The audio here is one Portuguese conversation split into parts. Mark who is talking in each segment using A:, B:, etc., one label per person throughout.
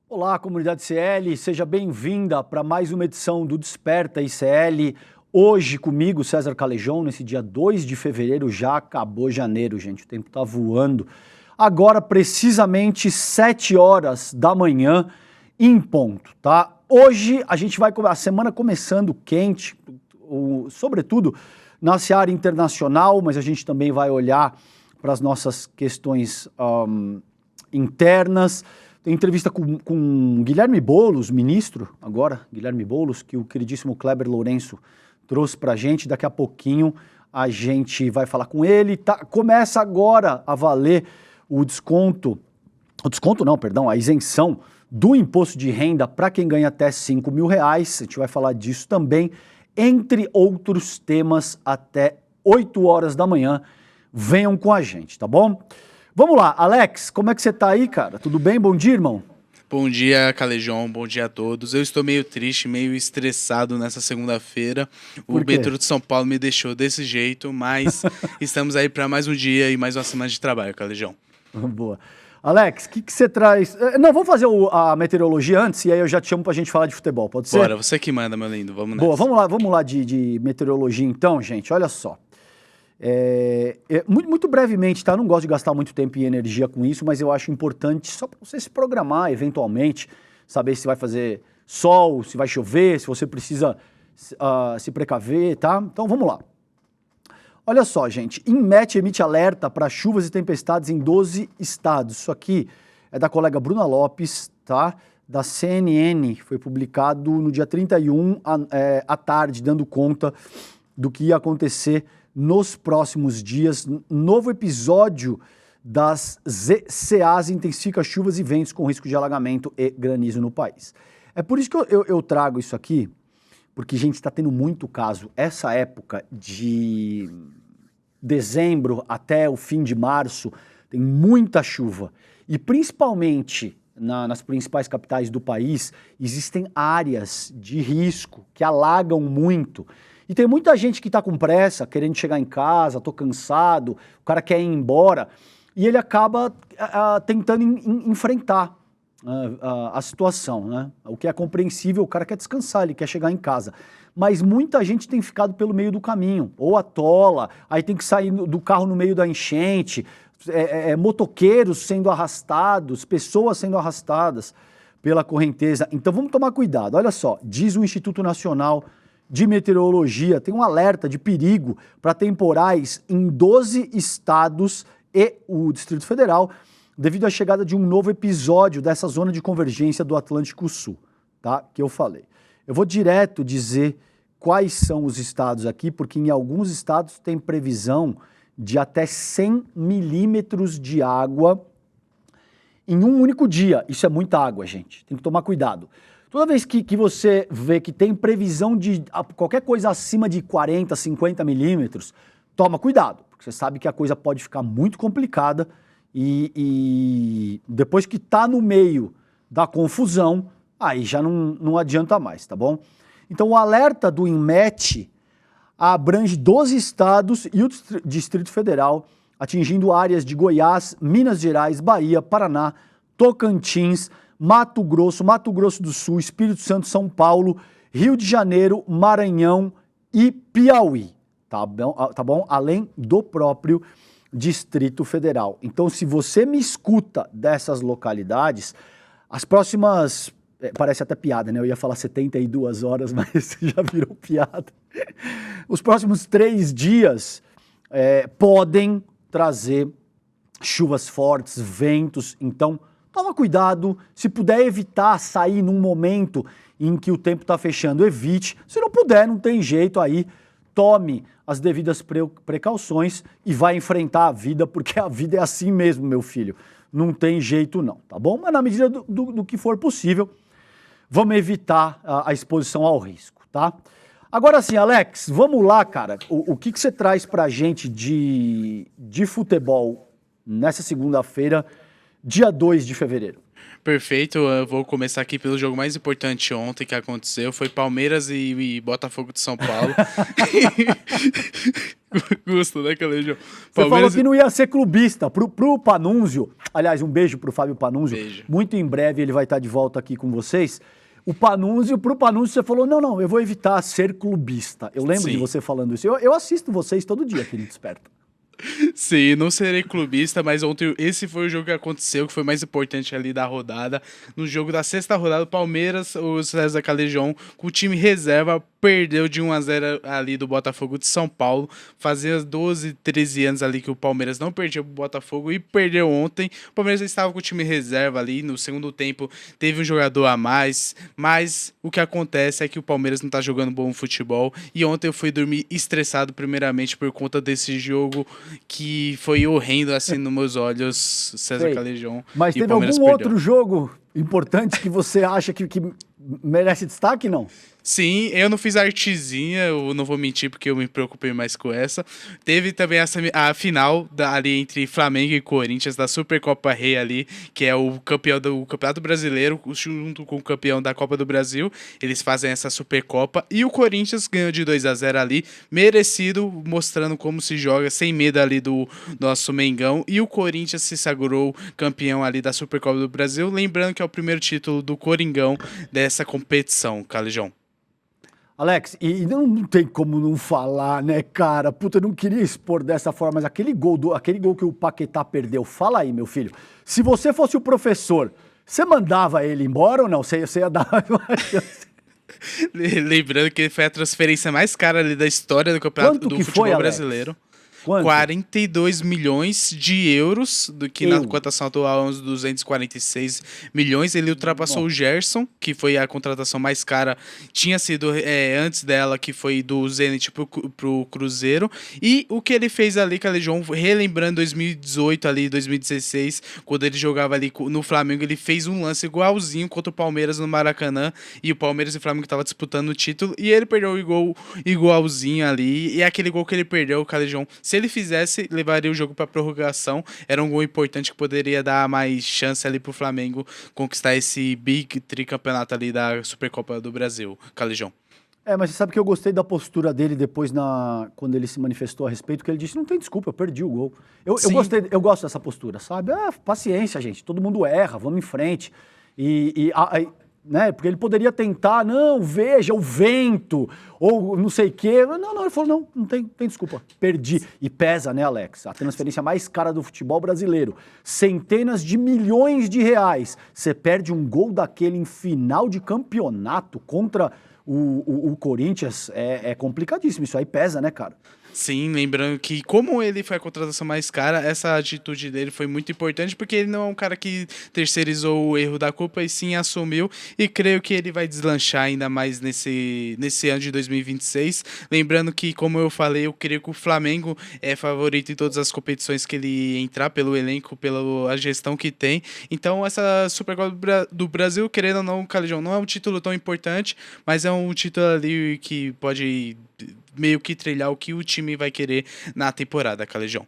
A: Olá, comunidade CL, seja bem-vinda para mais uma edição do Desperta ICL. Hoje comigo, César Calejão, nesse dia 2 de fevereiro, já acabou janeiro, gente, o tempo tá voando. Agora, precisamente 7 horas da manhã, em ponto, tá? Hoje a gente vai, a semana começando quente, sobretudo na seara internacional, mas a gente também vai olhar para as nossas questões internas. Tem entrevista com Guilherme Boulos, ministro, agora, Guilherme Boulos, que o queridíssimo Kleber Lourenço trouxe para a gente. Daqui a pouquinho a gente vai falar com ele. Começa agora a valer a isenção do imposto de renda para quem ganha até R$5 mil. A gente vai falar disso também, entre outros temas, até 8 horas da manhã. Venham com a gente, tá bom? Vamos lá, Alex, como é que você tá aí, cara? Tudo bem? Bom dia, irmão.
B: Bom dia, Calejão, bom dia a todos. Eu estou meio triste, meio estressado nessa segunda-feira. O metrô de São Paulo me deixou desse jeito, mas estamos aí para mais um dia e mais uma semana de trabalho, Calejão.
A: Boa. Alex, o que você traz? Não, vamos fazer a meteorologia antes e aí eu já te chamo pra gente falar de futebol, pode ser?
B: Bora, você que manda, meu lindo, vamos nessa.
A: Boa, vamos lá de meteorologia então, gente, olha só. Muito brevemente, tá? Eu não gosto de gastar muito tempo e energia com isso, mas eu acho importante só para você se programar eventualmente, saber se vai fazer sol, se vai chover, se você precisa se precaver, tá? Então vamos lá. Olha só, gente, INMET emite alerta para chuvas e tempestades em 12 estados. Isso aqui é da colega Bruna Lopes, tá? Da CNN, foi publicado no dia 31 à tarde, dando conta do que ia acontecer nos próximos dias. Novo episódio das ZCAs intensifica chuvas e ventos com risco de alagamento e granizo no país. É por isso que eu trago isso aqui, porque, gente, está tendo muito caso. Essa época de dezembro até o fim de março tem muita chuva. E principalmente nas principais capitais do país, existem áreas de risco que alagam muito. E tem muita gente que está com pressa, querendo chegar em casa, tô cansado, o cara quer ir embora, e ele acaba tentando enfrentar a situação, né? O que é compreensível, o cara quer descansar, ele quer chegar em casa. Mas muita gente tem ficado pelo meio do caminho, ou atola, aí tem que sair do carro no meio da enchente, motoqueiros sendo arrastados, pessoas sendo arrastadas pela correnteza. Então vamos tomar cuidado. Olha só, diz o Instituto Nacional de Meteorologia, tem um alerta de perigo para temporais em 12 estados e o Distrito Federal, devido à chegada de um novo episódio dessa zona de convergência do Atlântico Sul, tá? Que eu falei. Eu vou direto dizer quais são os estados aqui, porque em alguns estados tem previsão de até 100 milímetros de água em um único dia. Isso é muita água, gente. Tem que tomar cuidado. Toda vez que você vê que tem previsão de qualquer coisa acima de 40, 50 milímetros, toma cuidado, porque você sabe que a coisa pode ficar muito complicada e depois que está no meio da confusão, aí já não adianta mais, tá bom? Então o alerta do INMET abrange 12 estados e o Distrito Federal, atingindo áreas de Goiás, Minas Gerais, Bahia, Paraná, Tocantins, Mato Grosso do Sul, Espírito Santo, São Paulo, Rio de Janeiro, Maranhão e Piauí, tá bom? Além do próprio Distrito Federal. Então, se você me escuta dessas localidades, as próximas, parece até piada, né? Eu ia falar 72 horas, mas já virou piada. Os próximos 3 dias podem trazer chuvas fortes, ventos, então toma cuidado, se puder evitar sair num momento em que o tempo está fechando, evite. Se não puder, não tem jeito aí, tome as devidas precauções e vai enfrentar a vida, porque a vida é assim mesmo, meu filho. Não tem jeito não, tá bom? Mas na medida do que for possível, vamos evitar a exposição ao risco, tá? Agora sim, Alex, vamos lá, cara. O que você traz pra gente de futebol nessa segunda-feira, dia 2 de fevereiro?
B: Perfeito, eu vou começar aqui pelo jogo mais importante ontem que aconteceu, foi Palmeiras e Botafogo de São Paulo. Custa, né, Calejão?
A: Você falou que não ia ser clubista. Pro Panunzio, aliás, um beijo pro Fábio Panunzio.
B: Beijo.
A: Muito em breve ele vai estar de volta aqui com vocês. Pro Panunzio você falou, não, eu vou evitar ser clubista. Eu lembro de você falando isso. Eu assisto vocês todo dia aqui no Desperta.
B: Sim, não serei clubista, mas ontem esse foi o jogo que aconteceu, que foi mais importante ali da rodada. No jogo da sexta rodada, o Palmeiras, o César Calejão, com o time reserva, perdeu de 1-0 ali do Botafogo de São Paulo. Fazia 12, 13 anos ali que o Palmeiras não perdia pro Botafogo e perdeu ontem. O Palmeiras estava com o time reserva ali, no segundo tempo teve um jogador a mais, mas o que acontece é que o Palmeiras não tá jogando bom futebol. E ontem eu fui dormir estressado primeiramente por conta desse jogo que foi horrendo assim nos meus olhos, César Calejão.
A: Mas teve algum outro jogo importante que você acha que merece destaque, não?
B: Sim, eu não fiz artezinha, eu não vou mentir porque eu me preocupei mais com essa. Teve também a final ali entre Flamengo e Corinthians da Supercopa Rei ali, que é o campeão do Campeonato Brasileiro junto com o campeão da Copa do Brasil. Eles fazem essa Supercopa e o Corinthians ganhou de 2-0 ali, merecido, mostrando como se joga sem medo ali do nosso Mengão. E o Corinthians se sagrou campeão ali da Supercopa do Brasil, lembrando que é o primeiro título do Coringão dessa competição, Calejão.
A: Alex, e não tem como não falar, né, cara? Puta, eu não queria expor dessa forma, mas aquele gol que o Paquetá perdeu, fala aí, meu filho. Se você fosse o professor, você mandava ele embora ou não? Você ia dar uma chance?
B: Lembrando que foi a transferência mais cara ali da história do campeonato do futebol brasileiro.
A: Quanto?
B: 42 milhões de euros, do que na cotação atual é uns 246 milhões. Ele ultrapassou o Gerson, que foi a contratação mais cara, tinha sido antes dela, que foi do Zenit pro Cruzeiro. E o que ele fez ali, Calejão, relembrando 2018 ali, 2016, quando ele jogava ali no Flamengo, ele fez um lance igualzinho contra o Palmeiras no Maracanã, e o Palmeiras e o Flamengo estavam disputando o título, e ele perdeu o gol igualzinho ali, e aquele gol que ele perdeu, o Calejão, se ele fizesse, levaria o jogo para prorrogação. Era um gol importante que poderia dar mais chance ali pro Flamengo conquistar esse big tricampeonato ali da Supercopa do Brasil, Calejão.
A: Mas você sabe que eu gostei da postura dele depois, quando ele se manifestou a respeito, que ele disse, não tem desculpa, eu perdi o gol. Eu gosto dessa postura, sabe? Paciência, gente, todo mundo erra, vamos em frente. Né? Porque ele poderia tentar, não, veja, o vento, ou não sei o quê. Não, ele falou, não tem desculpa, perdi. E pesa, né, Alex? A transferência mais cara do futebol brasileiro, centenas de milhões de reais. Você perde um gol daquele em final de campeonato contra o Corinthians, é complicadíssimo. Isso aí pesa, né, cara?
B: Sim, lembrando que como ele foi a contratação mais cara, essa atitude dele foi muito importante, porque ele não é um cara que terceirizou o erro da culpa e sim assumiu, e creio que ele vai deslanchar ainda mais nesse ano de 2026. Lembrando que, como eu falei, eu creio que o Flamengo é favorito em todas as competições que ele entrar, pelo elenco, pela gestão que tem. Então essa Supercopa do Brasil, querendo ou não, Calejão, não é um título tão importante, mas é um título ali que pode meio que trilhar o que o time vai querer na temporada, Calejão.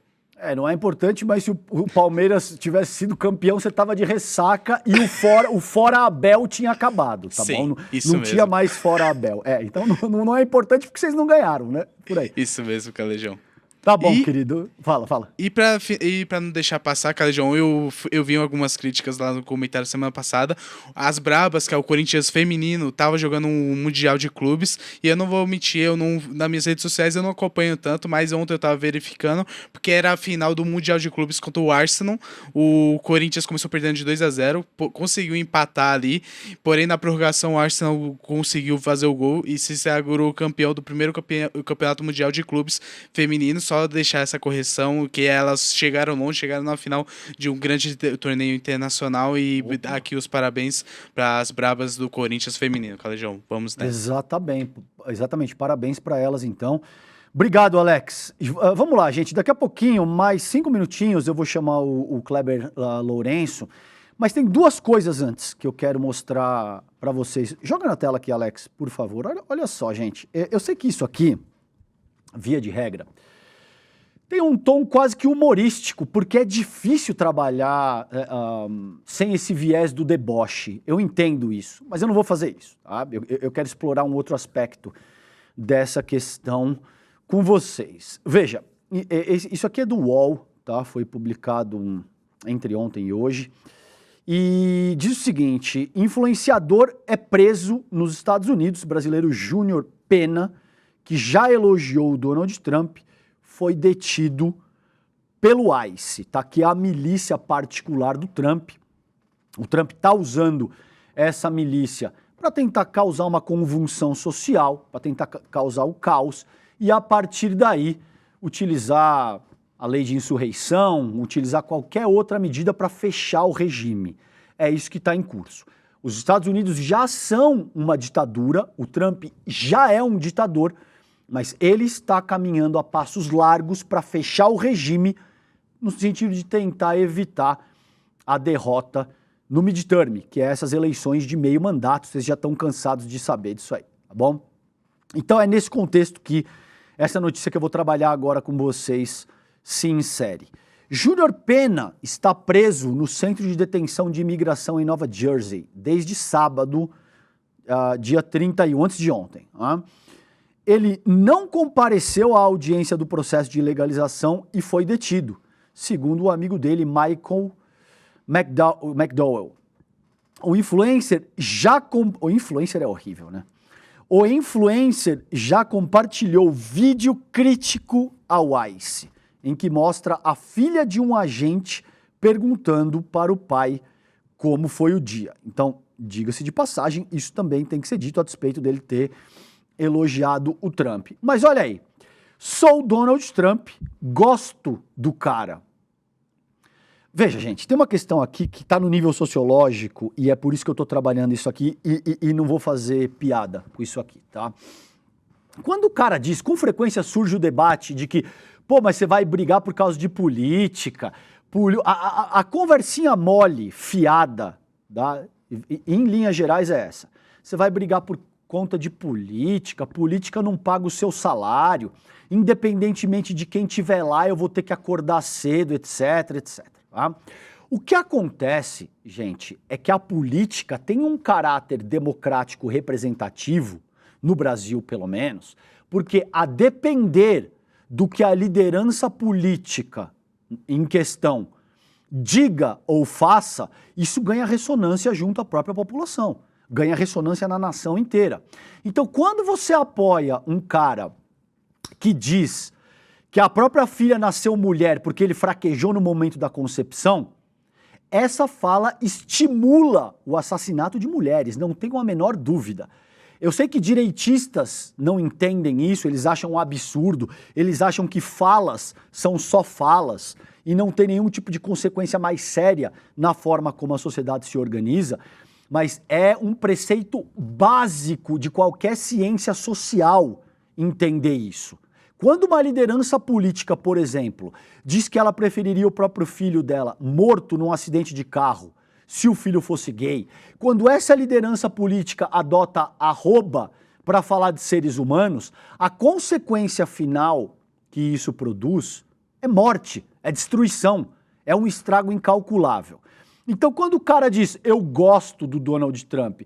A: Não é importante, mas se o Palmeiras tivesse sido campeão, você tava de ressaca e o fora Abel tinha acabado, tá
B: Sim,
A: bom?
B: Isso
A: não
B: mesmo.
A: Tinha mais fora Abel. Então não é importante porque vocês não ganharam, né? Por aí.
B: Isso mesmo, Calejão.
A: Tá bom, querido. Fala.
B: E pra não deixar passar, Calejão, eu vi algumas críticas lá no comentário semana passada. As Brabas, que é o Corinthians feminino, tava jogando um Mundial de Clubes. E eu não vou mentir, nas minhas redes sociais eu não acompanho tanto, mas ontem eu tava verificando, porque era a final do Mundial de Clubes contra o Arsenal. O Corinthians começou perdendo de 2-0, conseguiu empatar ali. Porém, na prorrogação, o Arsenal conseguiu fazer o gol e se sagrou campeão do primeiro campeonato mundial de clubes feminino. Só deixar essa correção, que elas chegaram longe, chegaram na final de um grande torneio internacional, e aqui os parabéns para as Brabas do Corinthians feminino, Calejão. Vamos nessa.
A: Exatamente. Parabéns para elas, então. Obrigado, Alex. Vamos lá, gente. Daqui a pouquinho, mais 5 minutinhos, eu vou chamar o Kleber Lourenço, mas tem duas coisas antes que eu quero mostrar para vocês. Joga na tela aqui, Alex, por favor. Olha só, gente. Eu sei que isso aqui, via de regra, tem um tom quase que humorístico, porque é difícil trabalhar sem esse viés do deboche. Eu entendo isso, mas eu não vou fazer isso, tá? Eu quero explorar um outro aspecto dessa questão com vocês. Veja, isso aqui é do UOL, tá? Foi publicado entre ontem e hoje. E diz o seguinte: influenciador é preso nos Estados Unidos, brasileiro Júnior Pena, que já elogiou o Donald Trump, foi detido pelo ICE, tá? Que é a milícia particular do Trump. O Trump está usando essa milícia para tentar causar uma convulsão social, para tentar causar o caos, e a partir daí utilizar a lei de insurreição, utilizar qualquer outra medida para fechar o regime. É isso que está em curso. Os Estados Unidos já são uma ditadura, o Trump já é um ditador, mas ele está caminhando a passos largos para fechar o regime no sentido de tentar evitar a derrota no midterm, que é essas eleições de meio mandato. Vocês já estão cansados de saber disso aí, tá bom? Então é nesse contexto que essa notícia que eu vou trabalhar agora com vocês se insere. Júnior Pena está preso no Centro de Detenção de Imigração em Nova Jersey desde sábado, dia 31, antes de ontem. Ele não compareceu à audiência do processo de legalização e foi detido, segundo o amigo dele, Michael McDowell. O influencer é horrível, né? O influencer já compartilhou vídeo crítico ao ICE, em que mostra a filha de um agente perguntando para o pai como foi o dia. Então, diga-se de passagem, isso também tem que ser dito a despeito dele ter elogiado o Trump. Mas olha aí, sou Donald Trump, gosto do cara. Veja, gente, tem uma questão aqui que está no nível sociológico e é por isso que eu estou trabalhando isso aqui e não vou fazer piada com isso aqui, tá? Quando o cara diz, com frequência surge o debate de que, pô, mas você vai brigar por causa de política, a conversinha mole, fiada, tá? Em linhas gerais é essa. Você vai brigar por conta de política, política não paga o seu salário, independentemente de quem tiver lá, eu vou ter que acordar cedo, etc, etc. Tá? O que acontece, gente, é que a política tem um caráter democrático representativo, no Brasil pelo menos, porque a depender do que a liderança política em questão diga ou faça, isso ganha ressonância junto à própria população, ganha ressonância na nação inteira. Então, quando você apoia um cara que diz que a própria filha nasceu mulher porque ele fraquejou no momento da concepção, essa fala estimula o assassinato de mulheres, não tenho a menor dúvida. Eu sei que direitistas não entendem isso, eles acham um absurdo, eles acham que falas são só falas e não tem nenhum tipo de consequência mais séria na forma como a sociedade se organiza, mas é um preceito básico de qualquer ciência social entender isso. Quando uma liderança política, por exemplo, diz que ela preferiria o próprio filho dela morto num acidente de carro, se o filho fosse gay, quando essa liderança política adota arroba para falar de seres humanos, a consequência final que isso produz é morte, é destruição, é um estrago incalculável. Então, quando o cara diz, eu gosto do Donald Trump,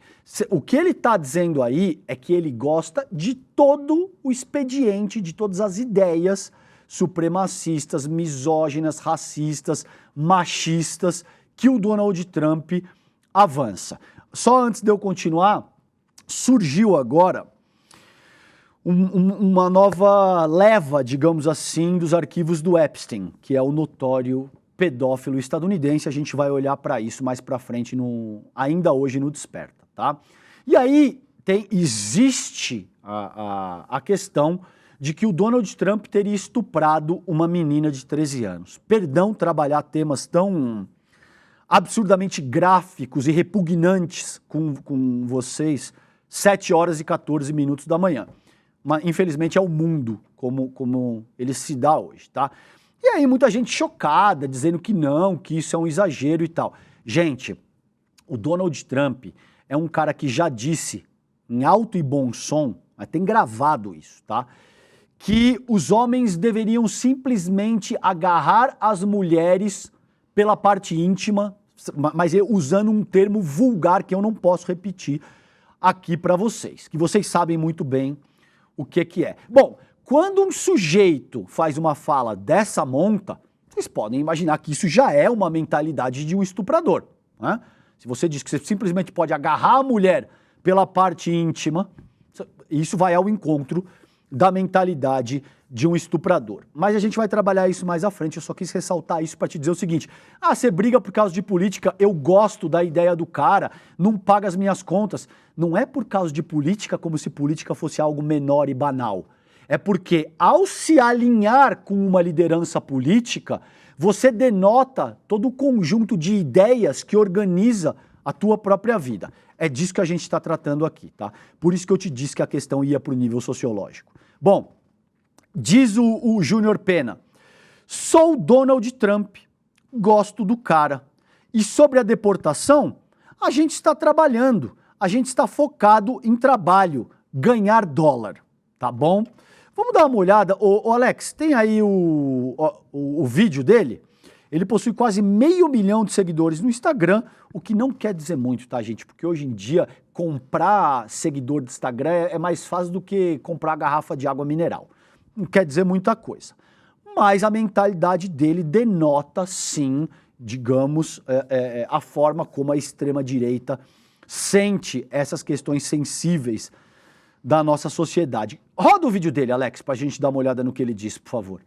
A: o que ele está dizendo aí é que ele gosta de todo o expediente, de todas as ideias supremacistas, misóginas, racistas, machistas, que o Donald Trump avança. Só antes de eu continuar, surgiu agora uma nova leva, digamos assim, dos arquivos do Epstein, que é o notório pedófilo estadunidense. A gente vai olhar para isso mais para frente, ainda hoje no Desperta, tá? E aí existe a questão de que o Donald Trump teria estuprado uma menina de 13 anos. Perdão trabalhar temas tão absurdamente gráficos e repugnantes com vocês 7 horas e 14 minutos da manhã. Mas, infelizmente, é o mundo como ele se dá hoje, tá? E aí muita gente chocada, dizendo que não, que isso é um exagero e tal. Gente, o Donald Trump é um cara que já disse, em alto e bom som, mas tem gravado isso, tá? Que os homens deveriam simplesmente agarrar as mulheres pela parte íntima, mas usando um termo vulgar que eu não posso repetir aqui para vocês, que vocês sabem muito bem o que é. Bom, quando um sujeito faz uma fala dessa monta, vocês podem imaginar que isso já é uma mentalidade de um estuprador, né? Se você diz que você simplesmente pode agarrar a mulher pela parte íntima, isso vai ao encontro da mentalidade de um estuprador. Mas a gente vai trabalhar isso mais à frente, eu só quis ressaltar isso para te dizer o seguinte: você briga por causa de política, eu gosto da ideia do cara, não paga as minhas contas. Não é por causa de política como se política fosse algo menor e banal. É porque ao se alinhar com uma liderança política, você denota todo o conjunto de ideias que organiza a tua própria vida. É disso que a gente está tratando aqui, tá? Por isso que eu te disse que a questão ia para o nível sociológico. Bom, diz o Júnior Pena: sou Donald Trump, gosto do cara. E sobre a deportação, a gente está trabalhando, a gente está focado em trabalho, ganhar dólar, tá bom? Vamos dar uma olhada. Ô Alex, tem aí o vídeo dele? Ele possui quase 500 mil de seguidores no Instagram, o que não quer dizer muito, tá, gente? Porque hoje em dia, comprar seguidor do Instagram é mais fácil do que comprar garrafa de água mineral. Não quer dizer muita coisa. Mas a mentalidade dele denota, sim, digamos, a forma como a extrema-direita sente essas questões sensíveis da nossa sociedade. Roda o vídeo dele, Alex, pra gente dar uma olhada no que ele disse, por favor.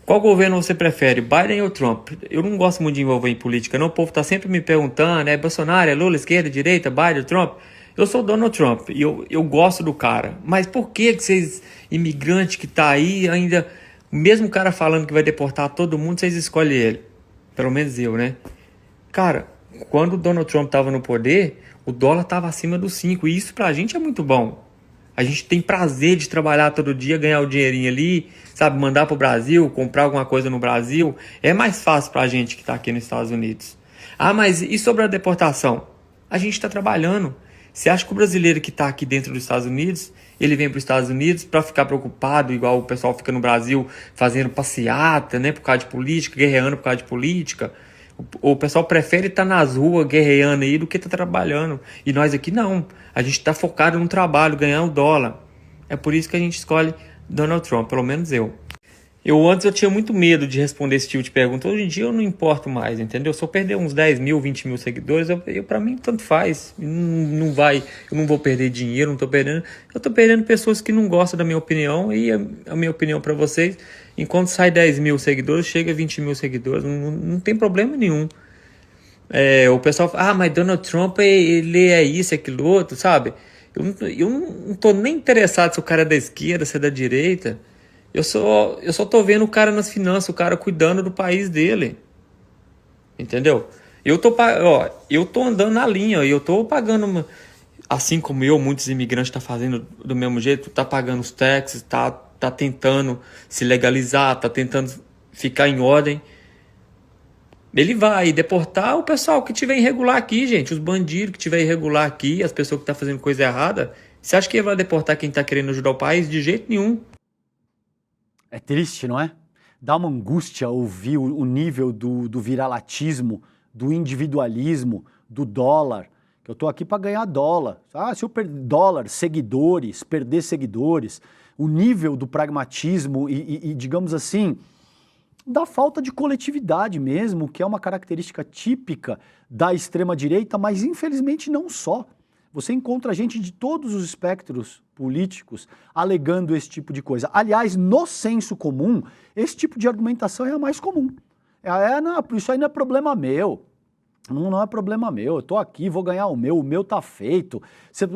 C: Qual governo você prefere, Biden ou Trump? Eu não gosto muito de envolver em política, não. O povo tá sempre me perguntando, Bolsonaro, Lula, esquerda, direita, Biden, Trump? Eu sou Donald Trump e eu gosto do cara. Mas por que vocês, imigrantes que tá aí, ainda, mesmo o cara falando que vai deportar todo mundo, vocês escolhem ele? Pelo menos eu, né? Cara, quando o Donald Trump tava no poder, o dólar tava acima dos 5 e isso pra gente é muito bom. A gente tem prazer de trabalhar todo dia, ganhar o dinheirinho ali, sabe, mandar pro Brasil, comprar alguma coisa no Brasil. É mais fácil pra gente que tá aqui nos Estados Unidos. Mas e sobre a deportação? A gente tá trabalhando. Você acha que o brasileiro que tá aqui dentro dos Estados Unidos, ele vem pros Estados Unidos pra ficar preocupado, igual o pessoal fica no Brasil, fazendo passeata, né, por causa de política, guerreando por causa de política? O pessoal prefere estar nas ruas guerreando aí do que estar trabalhando. E nós aqui não. A gente está focado no trabalho, ganhar o dólar. É por isso que a gente escolhe Donald Trump, pelo menos eu. Antes eu tinha muito medo de responder esse tipo de pergunta. Hoje em dia eu não importo mais, entendeu? Se eu perder uns 10 mil, 20 mil seguidores, para mim tanto faz. Eu não vou perder dinheiro, eu estou perdendo pessoas que não gostam da minha opinião. E a minha opinião para vocês, enquanto sai 10 mil seguidores, chega a 20 mil seguidores, não tem problema nenhum. O pessoal fala, mas Donald Trump, ele é isso, aquilo outro, sabe? Eu não tô nem interessado se o cara é da esquerda, se é da direita. Eu só tô vendo o cara nas finanças, o cara cuidando do país dele. Entendeu? Eu tô andando na linha, eu tô pagando, assim como muitos imigrantes tá fazendo do mesmo jeito, tá pagando os taxes, tá tentando se legalizar, tá tentando ficar em ordem. Ele vai deportar o pessoal que tiver irregular aqui, gente. Os bandidos que tiver irregular aqui, as pessoas que estão fazendo coisa errada. Você acha que ele vai deportar quem está querendo ajudar o país? De jeito nenhum.
A: É triste, não é? Dá uma angústia ouvir o nível do viralatismo, do individualismo, do dólar. Que eu tô aqui para ganhar dólar. Se eu perder dólar, seguidores, perder seguidores, o nível do pragmatismo e digamos assim, da falta de coletividade mesmo, que é uma característica típica da extrema-direita, mas infelizmente não só. Você encontra gente de todos os espectros políticos alegando esse tipo de coisa. Aliás, no senso comum, esse tipo de argumentação é a mais comum. Isso aí não é problema meu. Não é problema meu, eu tô aqui, vou ganhar o meu tá feito.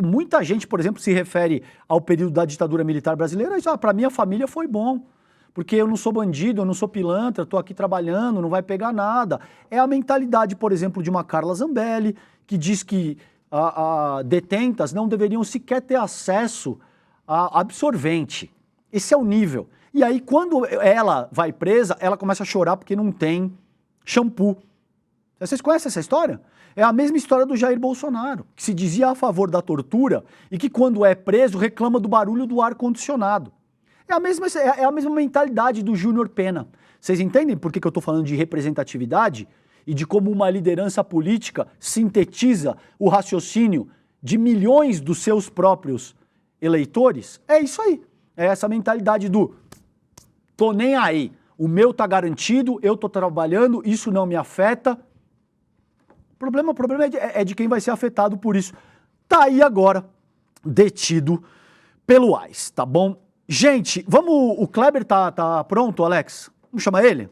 A: Muita gente, por exemplo, se refere ao período da ditadura militar brasileira, para minha família foi bom. Porque eu não sou bandido, eu não sou pilantra, estou aqui trabalhando, não vai pegar nada. É a mentalidade, por exemplo, de uma Carla Zambelli, que diz que detentas não deveriam sequer ter acesso a absorvente. Esse é o nível. E aí, quando ela vai presa, ela começa a chorar porque não tem shampoo. Vocês conhecem essa história? É a mesma história do Jair Bolsonaro, que se dizia a favor da tortura e que, quando é preso, reclama do barulho do ar-condicionado. É a mesma mentalidade do Júnior Pena. Vocês entendem por que eu estou falando de representatividade? E de como uma liderança política sintetiza o raciocínio de milhões dos seus próprios eleitores? É isso aí. É essa mentalidade do tô nem aí, o meu tá garantido, eu tô trabalhando, isso não me afeta. O problema é de quem vai ser afetado por isso. Tá aí agora, detido pelo AIS, tá bom? Gente, vamos. O Kleber tá pronto, Alex? Vamos chamar ele?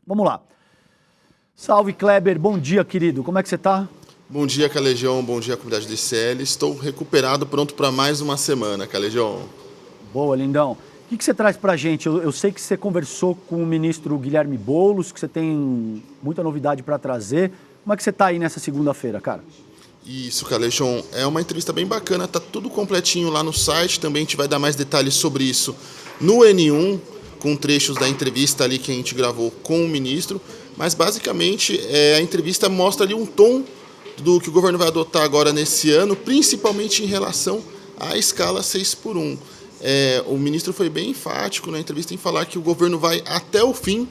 A: Vamos lá. Salve, Kleber. Bom dia, querido. Como é que você tá?
D: Bom dia, Calejão. Bom dia, comunidade do ICL. Estou recuperado, pronto para mais uma semana, Calejão.
A: Boa, lindão. O que você traz pra gente? Eu sei que você conversou com o ministro Guilherme Boulos, que você tem muita novidade para trazer. Como é que você tá aí nessa segunda-feira, cara?
D: Isso, Calejão. É uma entrevista bem bacana, tá tudo completinho lá no site. Também a gente vai dar mais detalhes sobre isso no N1, com trechos da entrevista ali que a gente gravou com o ministro. Mas, basicamente, a entrevista mostra ali um tom do que o governo vai adotar agora nesse ano, principalmente em relação à escala 6x1. O ministro foi bem enfático na entrevista em falar que o governo vai até o fim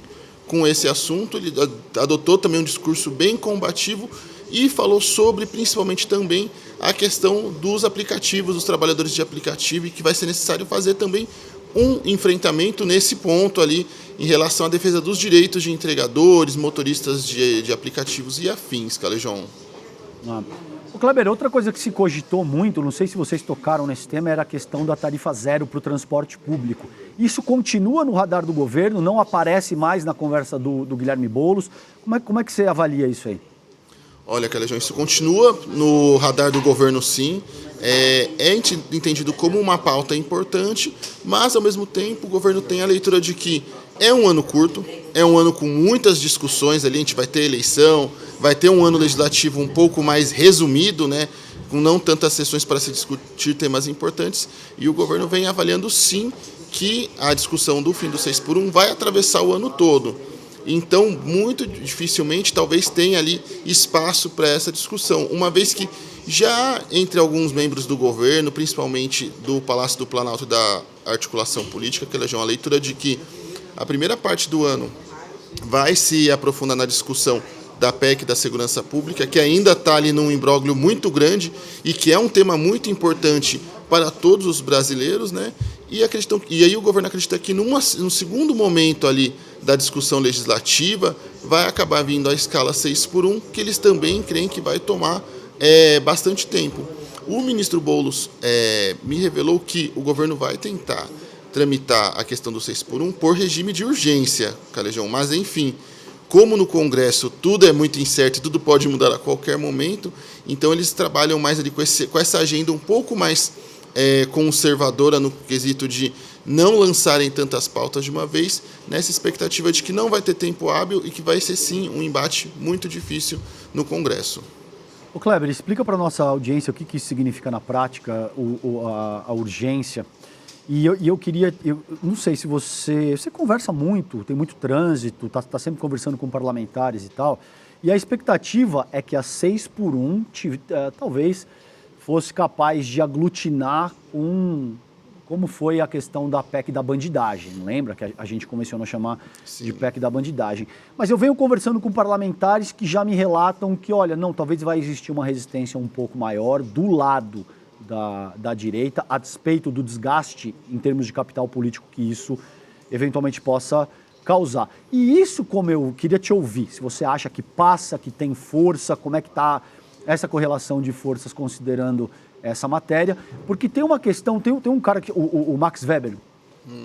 D: com esse assunto. Ele adotou também um discurso bem combativo e falou sobre, principalmente também, a questão dos aplicativos, dos trabalhadores de aplicativo, e que vai ser necessário fazer também um enfrentamento nesse ponto ali em relação à defesa dos direitos de entregadores, motoristas de aplicativos e afins, Calejão.
A: O Kleber, outra coisa que se cogitou muito, não sei se vocês tocaram nesse tema, era a questão da tarifa zero para o transporte público. Isso continua no radar do governo, não aparece mais na conversa do Guilherme Boulos. Como é que você avalia isso aí?
D: Olha, Calejão, isso continua no radar do governo, sim. É entendido como uma pauta importante, mas, ao mesmo tempo, o governo tem a leitura de que é um ano curto, é um ano com muitas discussões ali, a gente vai ter eleição, vai ter um ano legislativo um pouco mais resumido, né, com não tantas sessões para se discutir temas importantes, e o governo vem avaliando, sim, que a discussão do fim do 6x1 vai atravessar o ano todo. Então, muito dificilmente, talvez tenha ali espaço para essa discussão, uma vez que já entre alguns membros do governo, principalmente do Palácio do Planalto e da articulação política, que elegeu a leitura de que a primeira parte do ano vai se aprofundar na discussão da PEC da segurança pública, que ainda está ali num imbróglio muito grande e que é um tema muito importante para todos os brasileiros, né? E aí o governo acredita que no segundo momento ali da discussão legislativa vai acabar vindo a escala 6x1, que eles também creem que vai tomar bastante tempo. O ministro Boulos me revelou que o governo vai tentar tramitar a questão do 6x1 por regime de urgência, Calejão, mas enfim, como no Congresso tudo é muito incerto e tudo pode mudar a qualquer momento, então eles trabalham mais ali com essa agenda um pouco mais conservadora no quesito de não lançarem tantas pautas de uma vez, nessa expectativa de que não vai ter tempo hábil e que vai ser sim um embate muito difícil no Congresso.
A: Ô Kleber, explica para a nossa audiência o que isso significa na prática, a urgência. E eu queria, não sei se você conversa muito, tem muito trânsito, tá sempre conversando com parlamentares e tal, e a expectativa é que a 6x1 talvez fosse capaz de aglutinar como foi a questão da PEC da bandidagem. Lembra que a gente começou a chamar Sim. de PEC da bandidagem? Mas eu venho conversando com parlamentares que já me relatam que, olha, não, talvez vai existir uma resistência um pouco maior do lado da direita, a despeito do desgaste em termos de capital político que isso eventualmente possa causar. E isso, como eu queria te ouvir, se você acha que passa, que tem força, como é que está essa correlação de forças considerando essa matéria, porque tem uma questão, tem um cara, o Max Weber,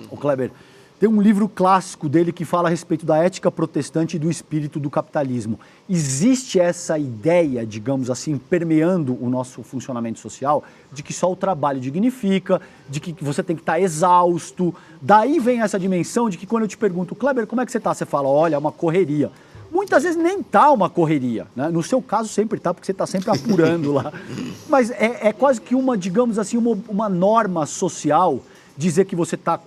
A: o Kleber, tem um livro clássico dele que fala a respeito da ética protestante e do espírito do capitalismo. Existe essa ideia, digamos assim, permeando o nosso funcionamento social, de que só o trabalho dignifica, de que você tem que estar exausto. Daí vem essa dimensão de que quando eu te pergunto, Kleber, como é que você está? Você fala, olha, é uma correria. Muitas vezes nem tá uma correria, né? No seu caso sempre tá, porque você está sempre apurando lá. Mas é quase que digamos assim, uma norma social dizer que você está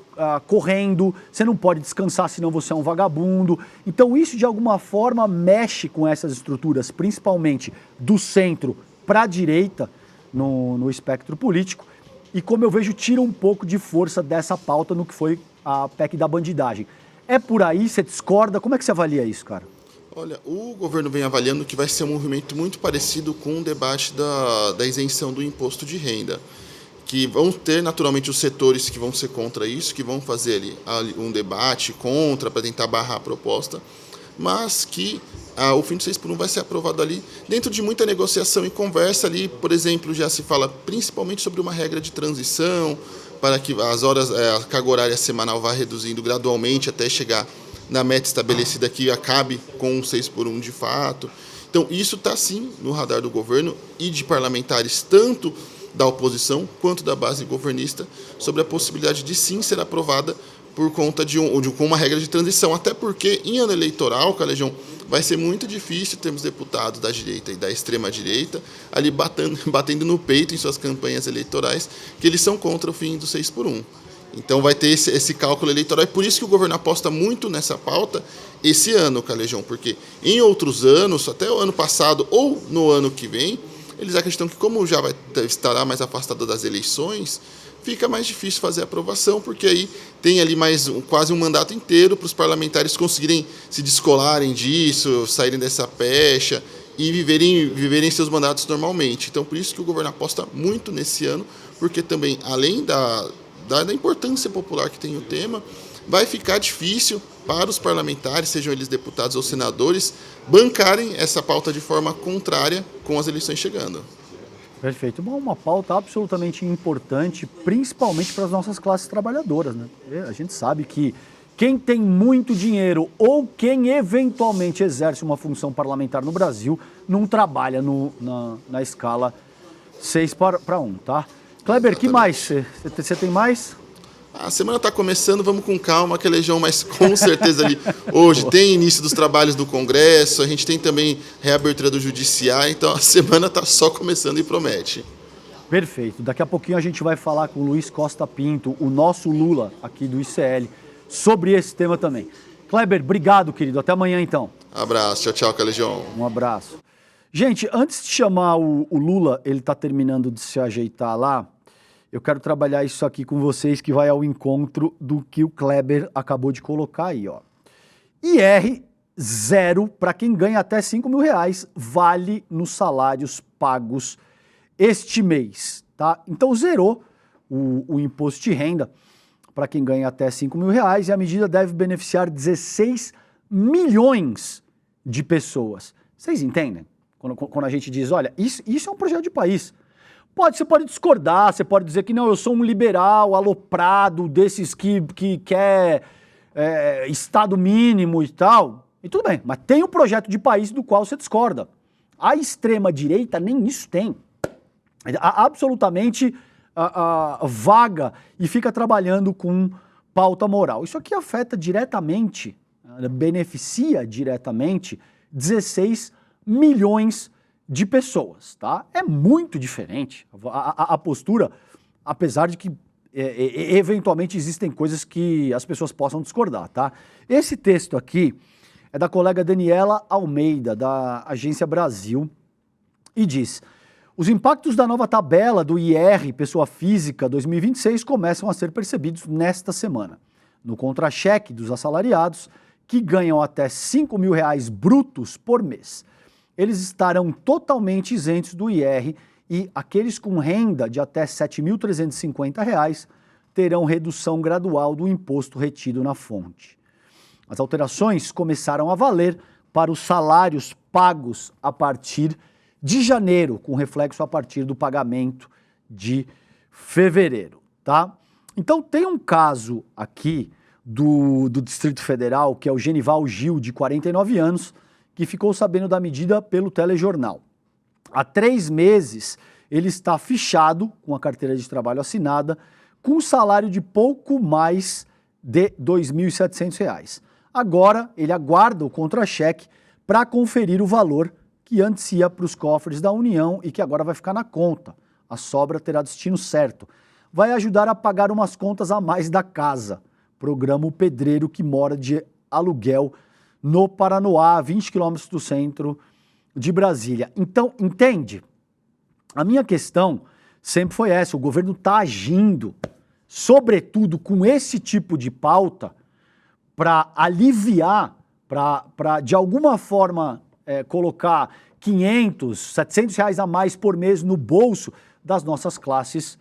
A: correndo, você não pode descansar senão você é um vagabundo. Então isso de alguma forma mexe com essas estruturas, principalmente do centro para a direita no espectro político. E como eu vejo, tira um pouco de força dessa pauta no que foi a PEC da bandidagem. É por aí? Você discorda? Como é que você avalia isso, cara?
D: Olha, o governo vem avaliando que vai ser um movimento muito parecido com o debate da isenção do imposto de renda, que vão ter naturalmente os setores que vão ser contra isso, que vão fazer ali um debate contra para tentar barrar a proposta, mas que o fim do 6x1 vai ser aprovado ali dentro de muita negociação e conversa ali. Por exemplo, já se fala principalmente sobre uma regra de transição para que as horas, a carga horária semanal vá reduzindo gradualmente até chegar na meta estabelecida que acabe com o 6x1 de fato. Então, isso está sim no radar do governo e de parlamentares, tanto da oposição quanto da base governista, sobre a possibilidade de sim ser aprovada por conta de uma regra de transição. Até porque, em ano eleitoral, Calejão, vai ser muito difícil termos deputados da direita e da extrema-direita ali batendo no peito em suas campanhas eleitorais que eles são contra o fim do 6x1. Então vai ter esse cálculo eleitoral. É por isso que o governo aposta muito nessa pauta esse ano, Calejão, porque em outros anos, até o ano passado ou no ano que vem, eles acreditam que como já estará mais afastado das eleições, fica mais difícil fazer a aprovação, porque aí tem ali quase um mandato inteiro para os parlamentares conseguirem se descolarem disso, saírem dessa pecha e viverem seus mandatos normalmente. Então, por isso que o governo aposta muito nesse ano, porque também, além da importância popular que tem o tema, vai ficar difícil para os parlamentares, sejam eles deputados ou senadores, bancarem essa pauta de forma contrária com as eleições chegando.
A: Perfeito. Bom, uma pauta absolutamente importante, principalmente para as nossas classes trabalhadoras, né? A gente sabe que quem tem muito dinheiro ou quem eventualmente exerce uma função parlamentar no Brasil não trabalha na escala 6-1, tá? Kleber, que mais? Você tem mais?
D: A semana está começando, vamos com calma, Calejão, mas com certeza ali hoje tem início dos trabalhos do Congresso, a gente tem também reabertura do Judiciário, então a semana está só começando e promete.
A: Perfeito. Daqui a pouquinho a gente vai falar com o Luiz Costa Pinto, o nosso Lula aqui do ICL, sobre esse tema também. Kleber, obrigado, querido. Até amanhã, então.
D: Abraço. Tchau, tchau, Calejão.
A: Um abraço. Gente, antes de chamar o Lula, ele está terminando de se ajeitar lá, eu quero trabalhar isso aqui com vocês, que vai ao encontro do que o Kleber acabou de colocar aí, ó. IR 0 para quem ganha até R$5.000, vale nos salários pagos este mês, tá? Então zerou o imposto de renda para quem ganha até R$5.000 e a medida deve beneficiar 16 milhões de pessoas. Vocês entendem? Quando a gente diz, olha, isso é um projeto de país. Você pode discordar, você pode dizer que não, eu sou um liberal aloprado, desses que quer Estado mínimo e tal. E tudo bem, mas tem um projeto de país do qual você discorda. A extrema-direita nem isso tem. Absolutamente vaga e fica trabalhando com pauta moral. Isso aqui afeta diretamente, beneficia diretamente 16 milhões de pessoas, tá? É muito diferente a postura, apesar de que eventualmente existem coisas que as pessoas possam discordar, tá? Esse texto aqui é da colega Daniela Almeida, da Agência Brasil, e diz: os impactos da nova tabela do IR Pessoa Física 2026 começam a ser percebidos nesta semana. No contra-cheque dos assalariados, que ganham até R$5.000 brutos por mês. Eles estarão totalmente isentos do IR e aqueles com renda de até R$7.350 terão redução gradual do imposto retido na fonte. As alterações começaram a valer para os salários pagos a partir de janeiro, com reflexo a partir do pagamento de fevereiro, tá? Então tem um caso aqui do Distrito Federal, que é o Genival Gil, de 49 anos, que ficou sabendo da medida pelo telejornal. Há 3 meses, ele está fichado, com a carteira de trabalho assinada, com um salário de pouco mais de R$2.700. Agora, ele aguarda o contra-cheque para conferir o valor que antes ia para os cofres da União e que agora vai ficar na conta. A sobra terá destino certo. Vai ajudar a pagar umas contas a mais da casa. Programa O Pedreiro, que mora de aluguel no Paranoá, a 20 quilômetros do centro de Brasília. Então, entende? A minha questão sempre foi essa: o governo está agindo, sobretudo com esse tipo de pauta, para aliviar, para de alguma forma colocar R$500, R$700 a mais por mês no bolso das nossas classes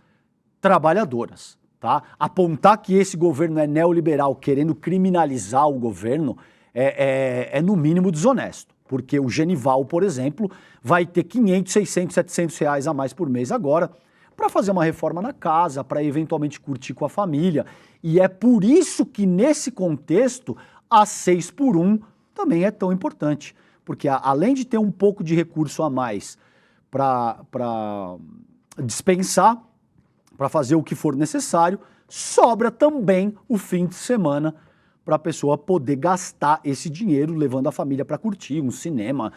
A: trabalhadoras, tá? Apontar que esse governo é neoliberal querendo criminalizar o governo é no mínimo desonesto, porque o Genival, por exemplo, vai ter 500, 600, 700 reais a mais por mês agora para fazer uma reforma na casa, para eventualmente curtir com a família. E é por isso que, nesse contexto, a 6x1 também é tão importante. Porque além de ter um pouco de recurso a mais para dispensar, para fazer o que for necessário, sobra também o fim de semana para a pessoa poder gastar esse dinheiro levando a família para curtir um cinema,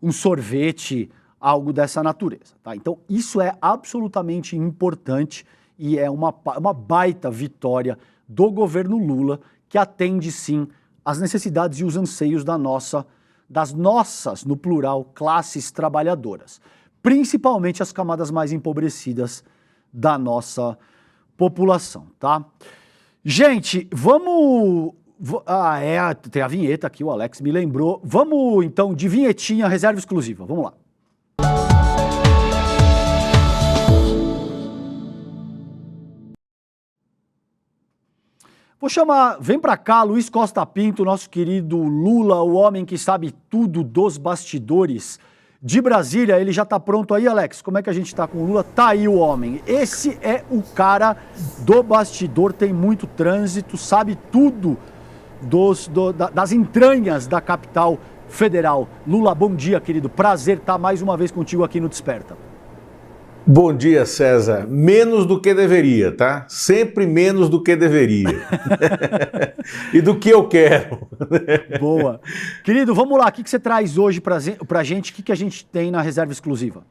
A: um sorvete, algo dessa natureza. Tá? Então isso é absolutamente importante e é uma baita vitória do governo Lula, que atende sim às necessidades e os anseios das nossas, no plural, classes trabalhadoras, principalmente as camadas mais empobrecidas da nossa população, tá? Gente, vamos... tem a vinheta aqui, o Alex me lembrou. Vamos, então, de vinhetinha, reserva exclusiva. Vamos lá. Vou chamar, vem pra cá, Luiz Costa Pinto, nosso querido Lula, o homem que sabe tudo dos bastidores de Brasília. Ele já tá pronto aí, Alex? Como é que a gente tá com o Lula? Tá aí o homem. Esse é o cara do bastidor, tem muito trânsito, sabe tudo das entranhas da capital federal. Lula, bom dia, querido. Prazer estar mais uma vez contigo aqui no Desperta.
E: Bom dia, César. Menos do que deveria, tá? Sempre menos do que deveria. E do que eu quero.
A: Boa. Querido, vamos lá. O que você traz hoje pra gente? O que a gente tem na reserva exclusiva?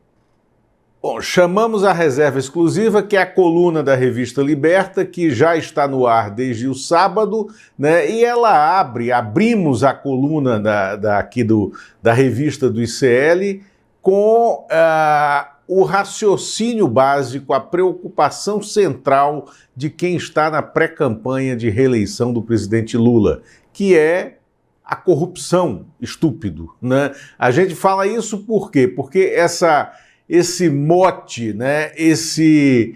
E: Bom, chamamos a reserva exclusiva, que é a coluna da revista Liberta, que já está no ar desde o sábado, né? E ela abrimos a coluna da revista do ICL com o raciocínio básico, a preocupação central de quem está na pré-campanha de reeleição do presidente Lula, que é a corrupção, estúpido, né? A gente fala isso por quê? Porque esse mote, né, esse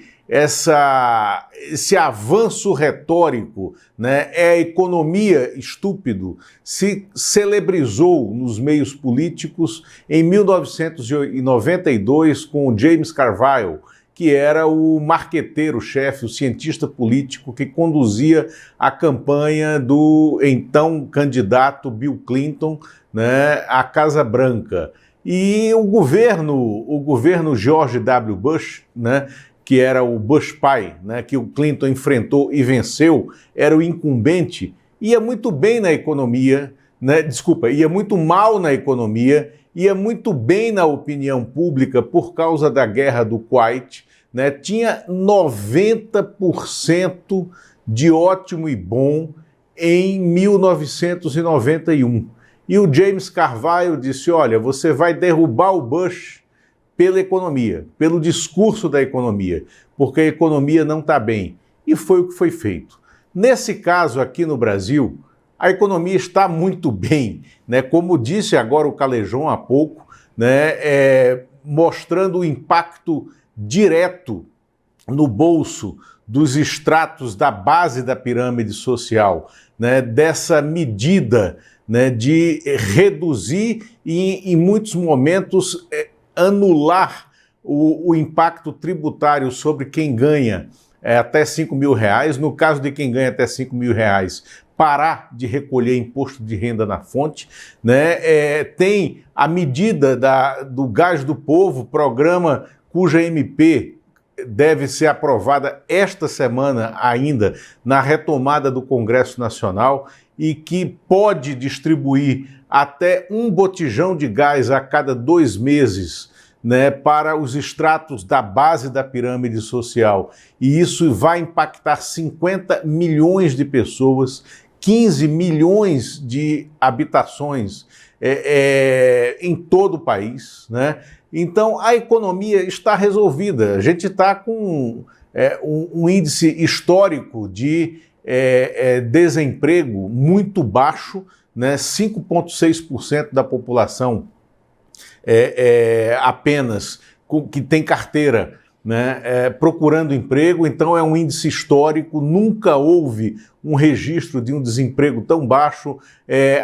E: avanço retórico, né, é a economia estúpido, se celebrizou nos meios políticos em 1992 com o James Carville, que era o marqueteiro-chefe, o cientista político que conduzia a campanha do então candidato Bill Clinton, né, à Casa Branca. E o governo George W. Bush, né, que era o Bush pai, né, que o Clinton enfrentou e venceu, era o incumbente, ia muito bem na economia, né, ia muito mal na economia, ia muito bem na opinião pública por causa da guerra do Kuwait, né, tinha 90% de ótimo e bom em 1991. E o James Carville disse, olha, você vai derrubar o Bush pela economia, pelo discurso da economia, porque a economia não está bem. E foi o que foi feito. Nesse caso aqui no Brasil, a economia está muito bem, né? Como disse agora o Calejão há pouco, né? Mostrando o impacto direto no bolso dos estratos da base da pirâmide social, né? Dessa medida, né, de reduzir e, em muitos momentos, anular o impacto tributário sobre quem ganha até R$5.000. No caso de quem ganha até R$5.000, parar de recolher imposto de renda na fonte, né? Tem a medida do Gás do Povo, programa cuja MP deve ser aprovada esta semana ainda, na retomada do Congresso Nacional, e que pode distribuir até um botijão de gás a cada 2 meses, né, para os estratos da base da pirâmide social. E isso vai impactar 50 milhões de pessoas, 15 milhões de habitações em todo o país, né? Então, a economia está resolvida. A gente está com um índice histórico de desemprego muito baixo, né? 5,6% da população apenas que tem carteira né, procurando emprego, então é um índice histórico, nunca houve um registro de um desemprego tão baixo,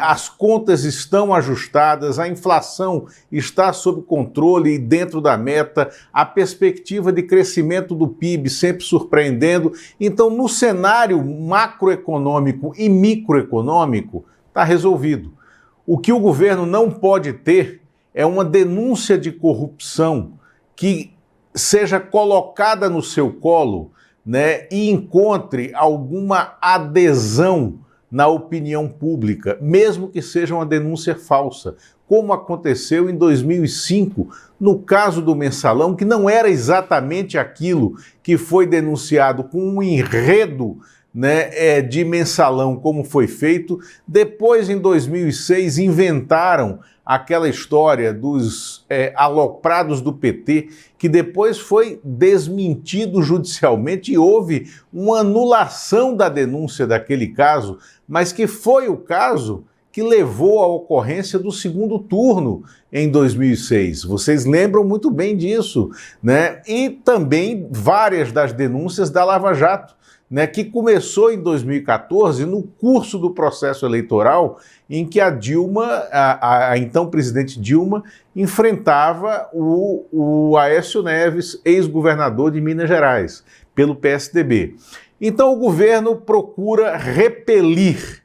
E: as contas estão ajustadas, a inflação está sob controle e dentro da meta, a perspectiva de crescimento do PIB sempre surpreendendo. Então, no cenário macroeconômico e microeconômico, está resolvido. O que o governo não pode ter é uma denúncia de corrupção que seja colocada no seu colo, né, e encontre alguma adesão na opinião pública, mesmo que seja uma denúncia falsa, como aconteceu em 2005, no caso do Mensalão, que não era exatamente aquilo que foi denunciado com um enredo, né, de Mensalão, como foi feito. Depois, em 2006, inventaram aquela história dos aloprados do PT, que depois foi desmentido judicialmente e houve uma anulação da denúncia daquele caso, mas que foi o caso que levou à ocorrência do segundo turno em 2006. Vocês lembram muito bem disso, né? E também várias das denúncias da Lava Jato, né, que começou em 2014, no curso do processo eleitoral, em que a Dilma, a então presidente Dilma, enfrentava o Aécio Neves, ex-governador de Minas Gerais, pelo PSDB. Então o governo procura repelir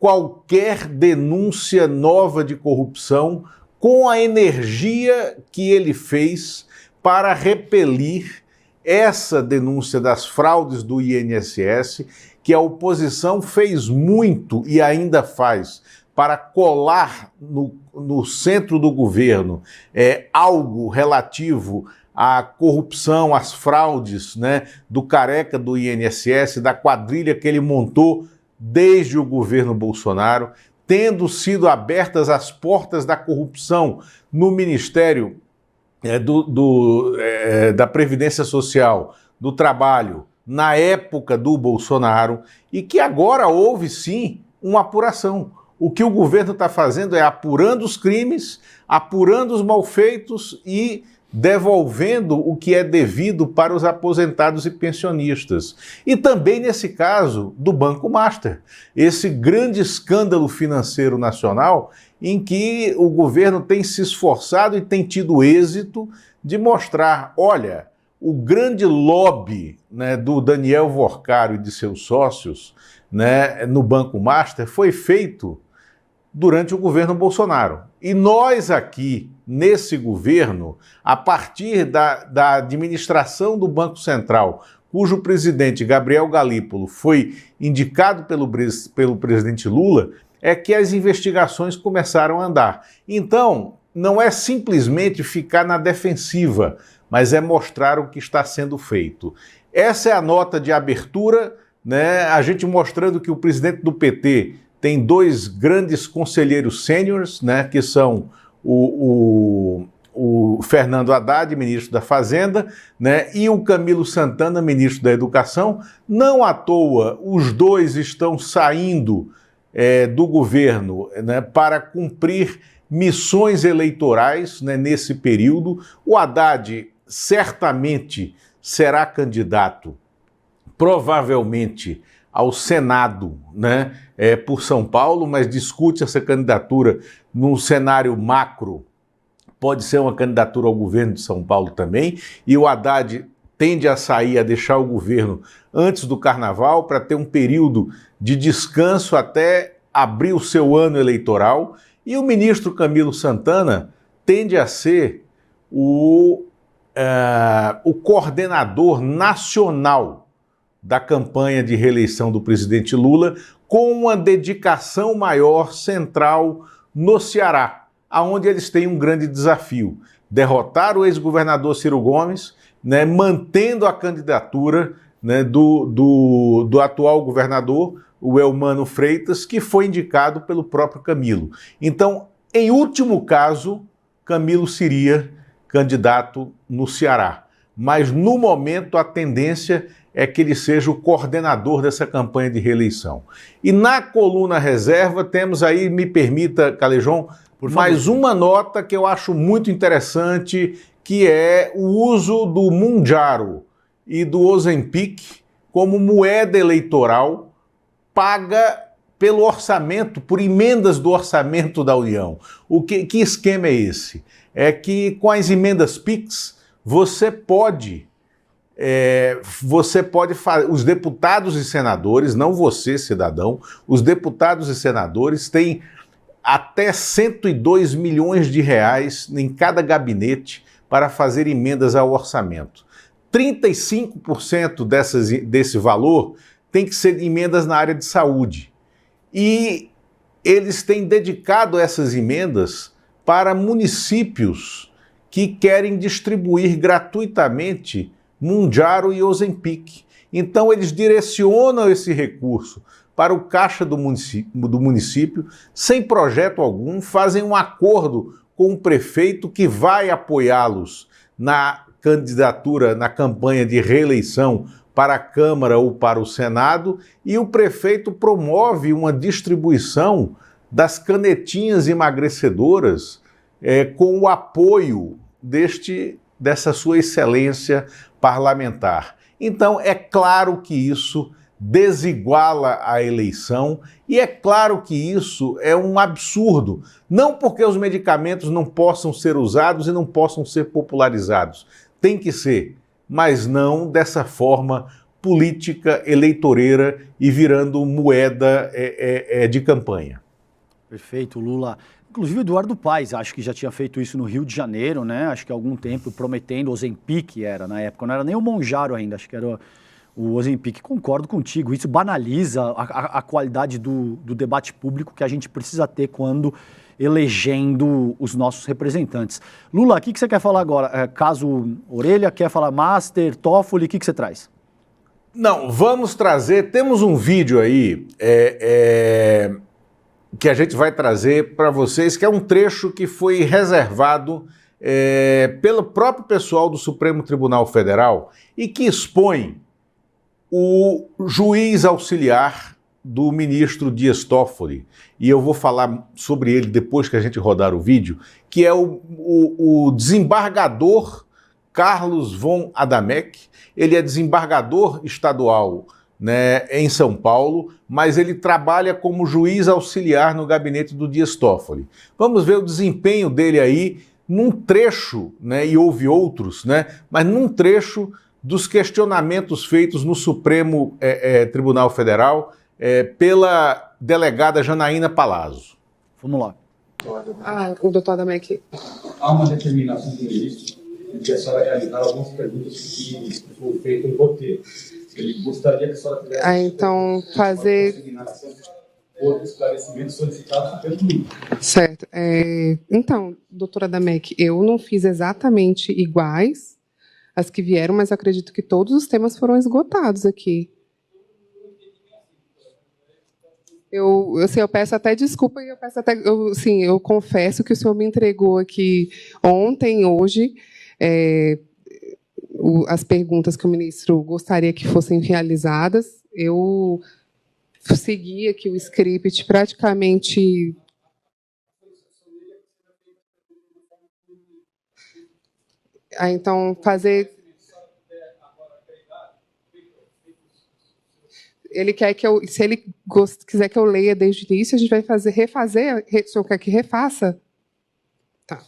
E: qualquer denúncia nova de corrupção com a energia que ele fez para repelir essa denúncia das fraudes do INSS, que a oposição fez muito e ainda faz para colar no centro do governo algo relativo à corrupção, às fraudes, né, do careca do INSS, da quadrilha que ele montou desde o governo Bolsonaro, tendo sido abertas as portas da corrupção no Ministério da Previdência Social, do Trabalho, na época do Bolsonaro, e que agora houve sim uma apuração. O que o governo está fazendo é apurando os crimes, apurando os malfeitos e devolvendo o que é devido para os aposentados e pensionistas. E também nesse caso do Banco Master, esse grande escândalo financeiro nacional em que o governo tem se esforçado e tem tido êxito de mostrar, olha, o grande lobby, né, do Daniel Vorcaro e de seus sócios, né, no Banco Master foi feito durante o governo Bolsonaro. E nós aqui, nesse governo, a partir da administração do Banco Central, cujo presidente, Gabriel Galípolo, foi indicado pelo presidente Lula, é que as investigações começaram a andar. Então, não é simplesmente ficar na defensiva, mas é mostrar o que está sendo feito. Essa é a nota de abertura, né? A gente mostrando que o presidente do PT tem dois grandes conselheiros sêniores, né, que são o Fernando Haddad, ministro da Fazenda, né, e o Camilo Santana, ministro da Educação. Não à toa, os dois estão saindo do governo, né, para cumprir missões eleitorais, né, nesse período. O Haddad certamente será candidato, provavelmente, ao Senado, né, por São Paulo, mas discute essa candidatura num cenário macro. Pode ser uma candidatura ao governo de São Paulo também, e o Haddad tende a sair, a deixar o governo antes do Carnaval, para ter um período de descanso até abrir o seu ano eleitoral, e o ministro Camilo Santana tende a ser o coordenador nacional da campanha de reeleição do presidente Lula, com uma dedicação maior central no Ceará, onde eles têm um grande desafio: derrotar o ex-governador Ciro Gomes, né, mantendo a candidatura, né, do atual governador, o Eumano Freitas, que foi indicado pelo próprio Camilo. Então, em último caso, Camilo seria candidato no Ceará. Mas, no momento, a tendência é que ele seja o coordenador dessa campanha de reeleição. E na coluna reserva temos aí, me permita, Calejão, mais uma nota que eu acho muito interessante, que é o uso do Mounjaro e do Ozempic como moeda eleitoral paga pelo orçamento, por emendas do orçamento da União. Que esquema é esse? É que com as emendas PIX, você pode os deputados e senadores, não você, cidadão, os deputados e senadores têm até 102 milhões de reais em cada gabinete para fazer emendas ao orçamento. 35% desse valor tem que ser emendas na área de saúde. E eles têm dedicado essas emendas para municípios que querem distribuir gratuitamente Mounjaro e Ozempic. Então eles direcionam esse recurso para o caixa do município, sem projeto algum, fazem um acordo com o prefeito que vai apoiá-los na candidatura, na campanha de reeleição para a Câmara ou para o Senado, e o prefeito promove uma distribuição das canetinhas emagrecedoras com o apoio dessa sua excelência parlamentar. Então, é claro que isso desiguala a eleição e é claro que isso é um absurdo. Não porque os medicamentos não possam ser usados e não possam ser popularizados. Tem que ser, mas não dessa forma política, eleitoreira e virando moeda de campanha.
A: Perfeito, Lula. Inclusive o Eduardo Paes, acho que já tinha feito isso no Rio de Janeiro, né? Acho que há algum tempo, prometendo Ozempic era na época, não era nem o Mounjaro ainda, acho que era o Ozempic. Concordo contigo, isso banaliza a qualidade do debate público que a gente precisa ter quando elegendo os nossos representantes. Lula, o que você quer falar agora? Caso Orelha, quer falar Master, Toffoli, o que você traz?
E: Não, vamos trazer, temos um vídeo aí que a gente vai trazer para vocês, que é um trecho que foi reservado pelo próprio pessoal do Supremo Tribunal Federal e que expõe o juiz auxiliar do ministro Dias Toffoli, e eu vou falar sobre ele depois que a gente rodar o vídeo, que é o desembargador Carlos von Adamek. Ele é desembargador estadual, né, em São Paulo, mas ele trabalha como juiz auxiliar no gabinete do Dias Toffoli. Vamos ver o desempenho dele aí num trecho, né, e houve outros, né, mas num trecho dos questionamentos feitos no Supremo Tribunal Federal pela delegada Janaína Palazzo.
A: Vamos lá.
F: O doutor Adamek.
G: Há uma determinação do ministro de a senhora realizar algumas perguntas que foram feitas em roteiro. Ele gostaria que a senhora tivesse...
F: então, fazer...
G: outros esclarecimentos solicitados pelo ministro.
F: Certo. Então, doutora Adamek, eu não fiz exatamente iguais as que vieram, mas acredito que todos os temas foram esgotados aqui. Eu peço até desculpa e eu confesso que o senhor me entregou aqui ontem, hoje, as perguntas que o ministro gostaria que fossem realizadas. Eu segui aqui o script praticamente... então, fazer... Ele quer que se ele quiser que eu leia desde o início, a gente vai refazer. O senhor quer que refaça? Tá.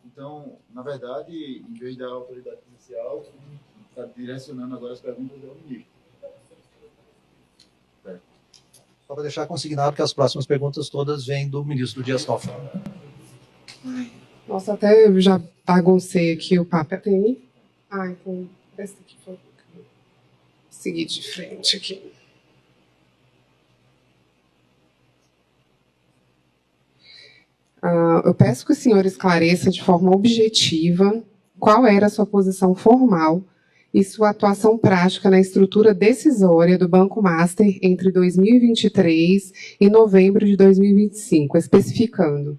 H: Então, na verdade, em vez da autoridade judicial, está direcionando agora as perguntas ao ministro. Certo.
I: Só para deixar consignado que as próximas perguntas todas vêm do ministro Dias Toffoli.
F: Nossa, até eu já baguncei aqui o papo. Tem? Então... essa aqui, por favor. Seguir de frente aqui. Eu peço que o senhor esclareça de forma objetiva qual era a sua posição formal e sua atuação prática na estrutura decisória do Banco Master entre 2023 e novembro de 2025, especificando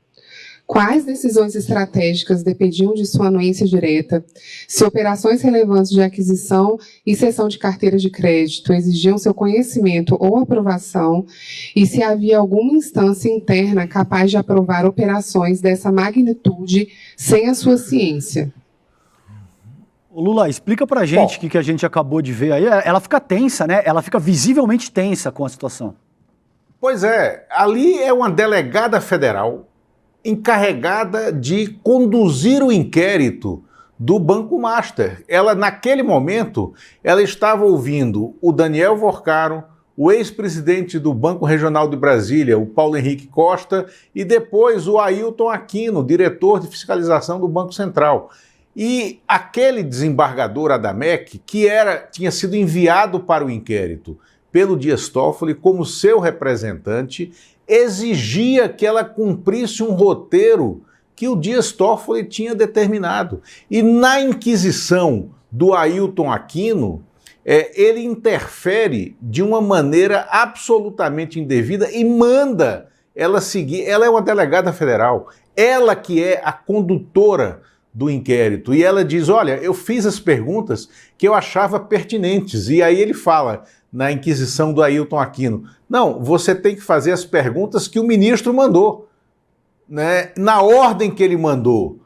F: Quais decisões estratégicas dependiam de sua anuência direta? Se operações relevantes de aquisição e cessão de carteiras de crédito exigiam seu conhecimento ou aprovação, e se havia alguma instância interna capaz de aprovar operações dessa magnitude sem a sua ciência?
A: Ô Lula, explica pra gente o que a gente acabou de ver aí. Ela fica tensa, né? Ela fica visivelmente tensa com a situação.
E: Pois é, ali é uma delegada federal encarregada de conduzir o inquérito do Banco Master. Ela, naquele momento, ela estava ouvindo o Daniel Vorcaro, o ex-presidente do Banco Regional de Brasília, o Paulo Henrique Costa, e depois o Ailton Aquino, diretor de fiscalização do Banco Central. E aquele desembargador Adamec, que tinha sido enviado para o inquérito pelo Dias Toffoli como seu representante, exigia que ela cumprisse um roteiro que o Dias Toffoli tinha determinado. E na inquisição do Ailton Aquino, ele interfere de uma maneira absolutamente indevida e manda ela seguir. Ela é uma delegada federal, ela que é a condutora do inquérito. E ela diz, olha, eu fiz as perguntas que eu achava pertinentes. E aí ele fala, na inquisição do Ailton Aquino, não, você tem que fazer as perguntas que o ministro mandou, né? Na ordem que ele mandou.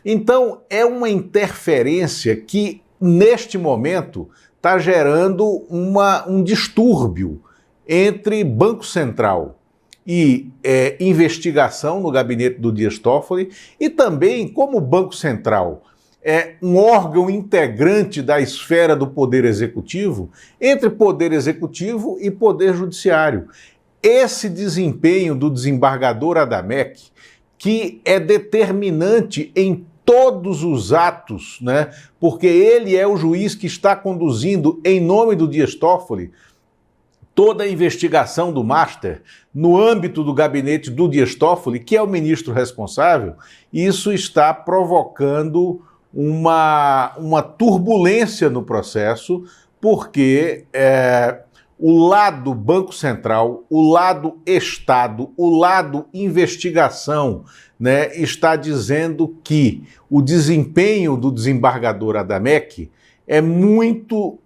E: Então, é uma interferência que, neste momento, está gerando um distúrbio entre Banco Central e investigação no gabinete do Dias Toffoli, e também como o Banco Central é um órgão integrante da esfera do Poder Executivo, entre Poder Executivo e Poder Judiciário. Esse desempenho do desembargador Adamec, que é determinante em todos os atos, né? Porque ele é o juiz que está conduzindo, em nome do Dias Toffoli, toda a investigação do Master no âmbito do gabinete do Dias Toffoli, que é o ministro responsável. Isso está provocando uma turbulência no processo, porque o lado Banco Central, o lado Estado, o lado investigação, né, está dizendo que o desempenho do desembargador Adamec é muito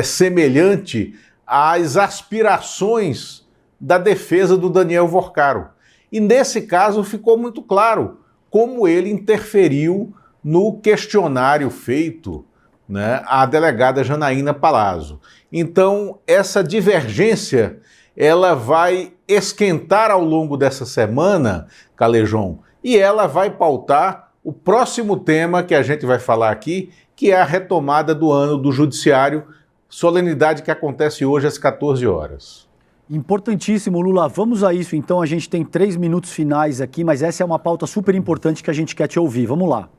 E: semelhante às aspirações da defesa do Daniel Vorcaro. E nesse caso ficou muito claro como ele interferiu no questionário feito, né, à delegada Janaína Palazzo. Então, essa divergência, ela vai esquentar ao longo dessa semana, Calejão, e ela vai pautar o próximo tema que a gente vai falar aqui, que é a retomada do ano do Judiciário, solenidade que acontece hoje às 14 horas.
A: Importantíssimo, Lula. Vamos a isso, então. A gente tem 3 minutos finais aqui, mas essa é uma pauta super importante que a gente quer te ouvir. Vamos lá.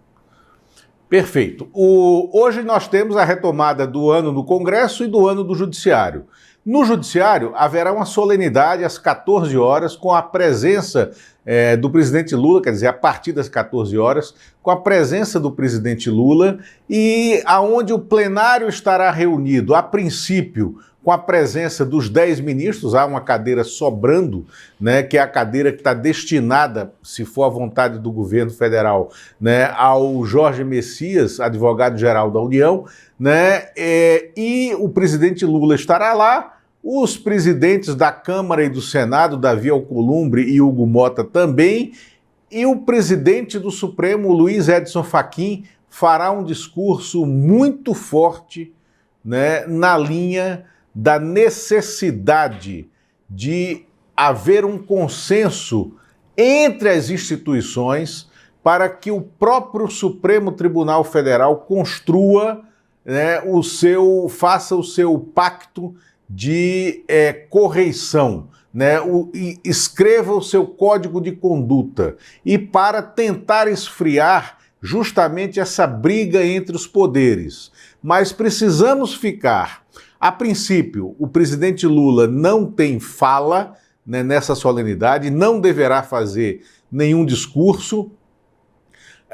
E: Perfeito. Hoje nós temos a retomada do ano do Congresso e do ano do Judiciário. No Judiciário, haverá uma solenidade às 14 horas com a presença do presidente Lula, quer dizer, a partir das 14 horas, com a presença do presidente Lula, e aonde o plenário estará reunido, a princípio, com a presença dos 10 ministros, há uma cadeira sobrando, né, que é a cadeira que está destinada, se for a vontade do governo federal, né, ao Jorge Messias, advogado-geral da União, né, e o presidente Lula estará lá, os presidentes da Câmara e do Senado, Davi Alcolumbre e Hugo Mota também, e o presidente do Supremo, Luiz Edson Fachin, fará um discurso muito forte, né, na linha da necessidade de haver um consenso entre as instituições para que o próprio Supremo Tribunal Federal construa, né, faça o seu pacto de correição, né, escreva o seu código de conduta, e para tentar esfriar justamente essa briga entre os poderes. Mas precisamos ficar. A princípio, o presidente Lula não tem fala, né, nessa solenidade, não deverá fazer nenhum discurso.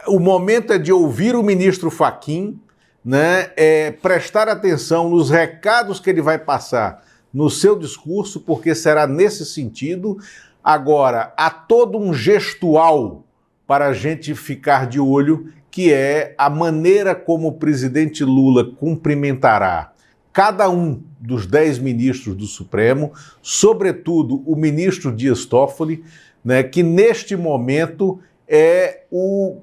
E: O momento é de ouvir o ministro Fachin, né, prestar atenção nos recados que ele vai passar no seu discurso, porque será nesse sentido. Agora, há todo um gestual para a gente ficar de olho, que é a maneira como o presidente Lula cumprimentará cada um dos 10 ministros do Supremo, sobretudo o ministro Dias Toffoli, né, que neste momento é o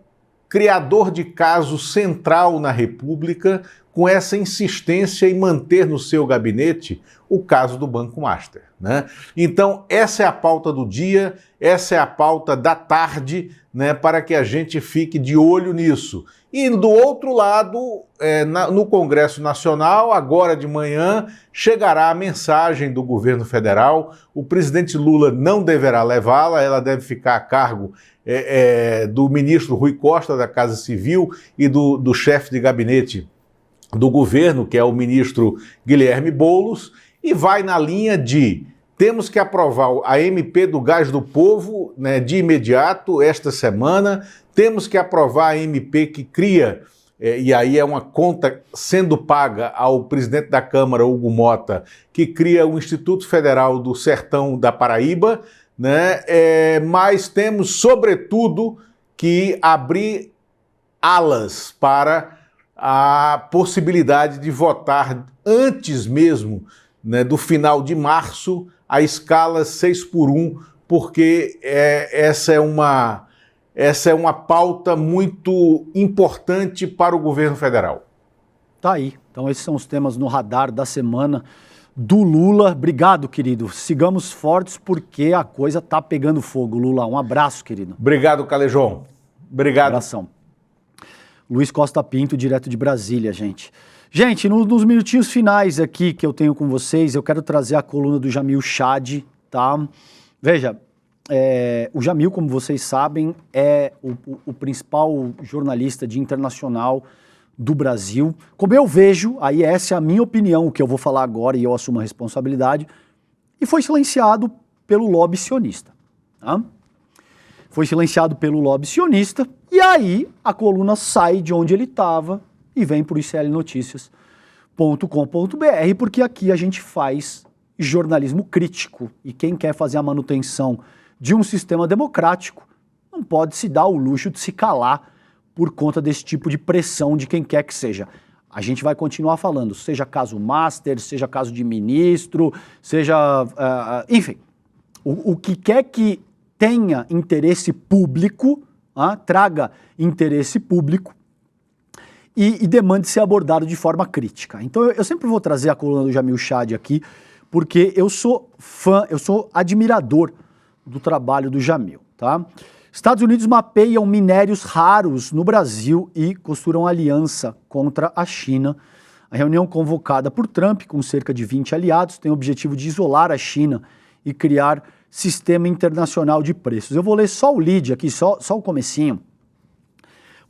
E: criador de caso central na República, com essa insistência em manter no seu gabinete o caso do Banco Master, né? Então, essa é a pauta do dia, essa é a pauta da tarde, né, para que a gente fique de olho nisso. E do outro lado, no Congresso Nacional, agora de manhã, chegará a mensagem do governo federal. O presidente Lula não deverá levá-la, ela deve ficar a cargo do ministro Rui Costa, da Casa Civil, e do chefe de gabinete do governo, que é o ministro Guilherme Boulos, e vai na linha de: temos que aprovar a MP do Gás do Povo, né, de imediato, esta semana. Temos que aprovar a MP que cria, e aí é uma conta sendo paga ao presidente da Câmara, Hugo Mota, que cria o Instituto Federal do Sertão da Paraíba, né? Mas temos, sobretudo, que abrir alas para a possibilidade de votar antes mesmo, né, do final de março, a escala 6x1, porque essa é uma pauta muito importante para o governo federal.
A: Tá aí. Então esses são os temas no radar da semana do Lula. Obrigado, querido. Sigamos fortes porque a coisa tá pegando fogo, Lula. Um abraço, querido.
E: Obrigado, Calejão. Obrigado.
A: Abração. Luiz Costa Pinto, direto de Brasília, gente. Gente, nos minutinhos finais aqui que eu tenho com vocês, eu quero trazer a coluna do Jamil Chad, tá? Veja, o Jamil, como vocês sabem, é o principal jornalista de internacional do Brasil. Como eu vejo, aí essa é a minha opinião, o que eu vou falar agora e eu assumo a responsabilidade, e foi silenciado pelo lobby sionista, tá? Foi silenciado pelo lobby sionista, e aí a coluna sai de onde ele estava e vem para o iclnoticias.com.br, porque aqui a gente faz jornalismo crítico, e quem quer fazer a manutenção de um sistema democrático não pode se dar o luxo de se calar por conta desse tipo de pressão de quem quer que seja. A gente vai continuar falando, seja caso Master, seja caso de ministro, seja... enfim, o que quer que tenha interesse público, traga interesse público e demande ser abordado de forma crítica. Então eu sempre vou trazer a coluna do Jamil Chad aqui, porque eu sou fã, eu sou admirador do trabalho do Jamil, tá? Estados Unidos mapeiam minérios raros no Brasil e costuram aliança contra a China. A reunião convocada por Trump, com cerca de 20 aliados, tem o objetivo de isolar a China e criar sistema internacional de preços. Eu vou ler só o lead aqui, só o comecinho,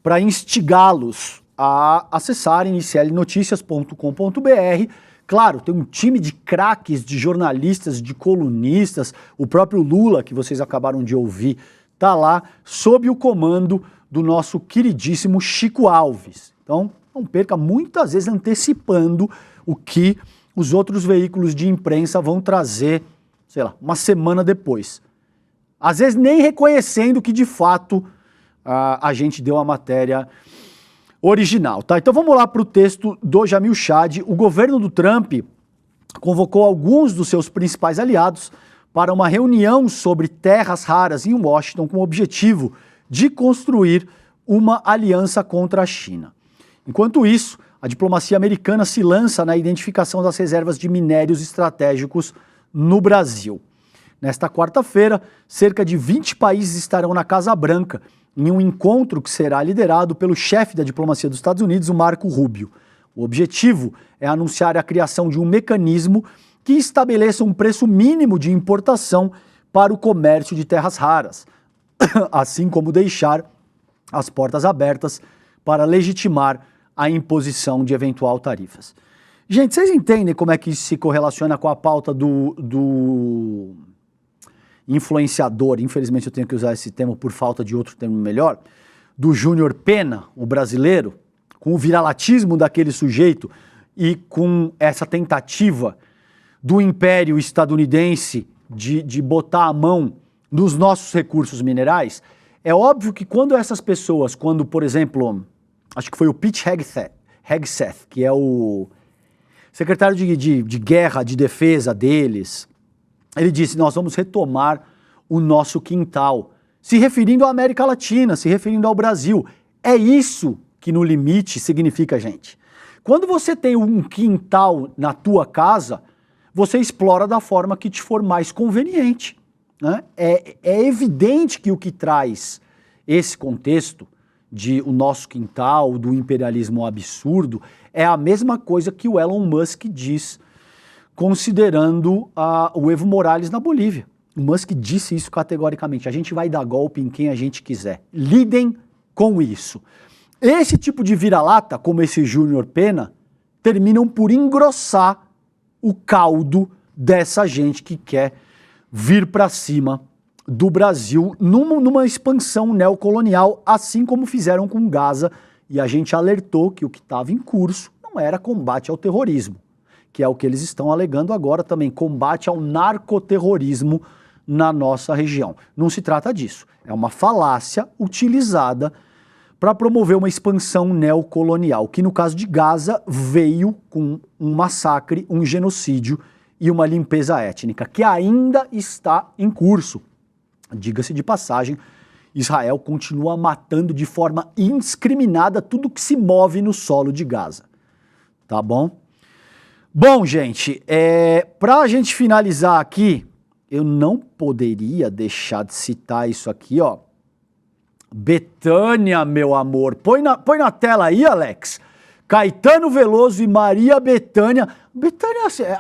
A: para instigá-los a acessarem iclnoticias.com.br. Claro, tem um time de craques, de jornalistas, de colunistas, o próprio Lula, que vocês acabaram de ouvir, está lá sob o comando do nosso queridíssimo Chico Alves. Então, não perca, muitas vezes antecipando o que os outros veículos de imprensa vão trazer, sei lá, uma semana depois. Às vezes nem reconhecendo que, de fato, a gente deu a matéria original, tá? Então vamos lá para o texto do Jamil Chad. O governo do Trump convocou alguns dos seus principais aliados para uma reunião sobre terras raras em Washington com o objetivo de construir uma aliança contra a China. Enquanto isso, a diplomacia americana se lança na identificação das reservas de minérios estratégicos no Brasil. Nesta quarta-feira, cerca de 20 países estarão na Casa Branca em um encontro que será liderado pelo chefe da diplomacia dos Estados Unidos, o Marco Rubio. O objetivo é anunciar a criação de um mecanismo que estabeleça um preço mínimo de importação para o comércio de terras raras, assim como deixar as portas abertas para legitimar a imposição de eventual tarifas. Gente, vocês entendem como é que isso se correlaciona com a pauta do influenciador, infelizmente eu tenho que usar esse termo por falta de outro termo melhor, do Júnior Pena, o brasileiro, com o viralatismo daquele sujeito e com essa tentativa do império estadunidense de botar a mão nos nossos recursos minerais? É óbvio que quando essas pessoas, por exemplo, acho que foi o Pete Hegseth, que é o secretário de guerra, de defesa deles, ele disse, nós vamos retomar o nosso quintal, se referindo à América Latina, se referindo ao Brasil. É isso que no limite significa, gente. Quando você tem um quintal na tua casa, você explora da forma que te for mais conveniente, né? É evidente que o que traz esse contexto de o nosso quintal, do imperialismo absurdo, é a mesma coisa que o Elon Musk diz, considerando o Evo Morales na Bolívia. O Musk disse isso categoricamente, a gente vai dar golpe em quem a gente quiser. Lidem com isso. Esse tipo de vira-lata, como esse Júnior Pena, terminam por engrossar o caldo dessa gente que quer vir para cima do Brasil numa expansão neocolonial, assim como fizeram com Gaza, e a gente alertou que o que estava em curso não era combate ao terrorismo, que é o que eles estão alegando agora também, combate ao narcoterrorismo na nossa região. Não se trata disso, é uma falácia utilizada para promover uma expansão neocolonial, que no caso de Gaza veio com um massacre, um genocídio e uma limpeza étnica, que ainda está em curso. Diga-se de passagem, Israel continua matando de forma indiscriminada tudo que se move no solo de Gaza. Tá bom? Bom, gente, para a gente finalizar aqui, eu não poderia deixar de citar isso aqui, ó. Betânia, meu amor. Põe na tela aí, Alex. Caetano Veloso e Maria Bethânia.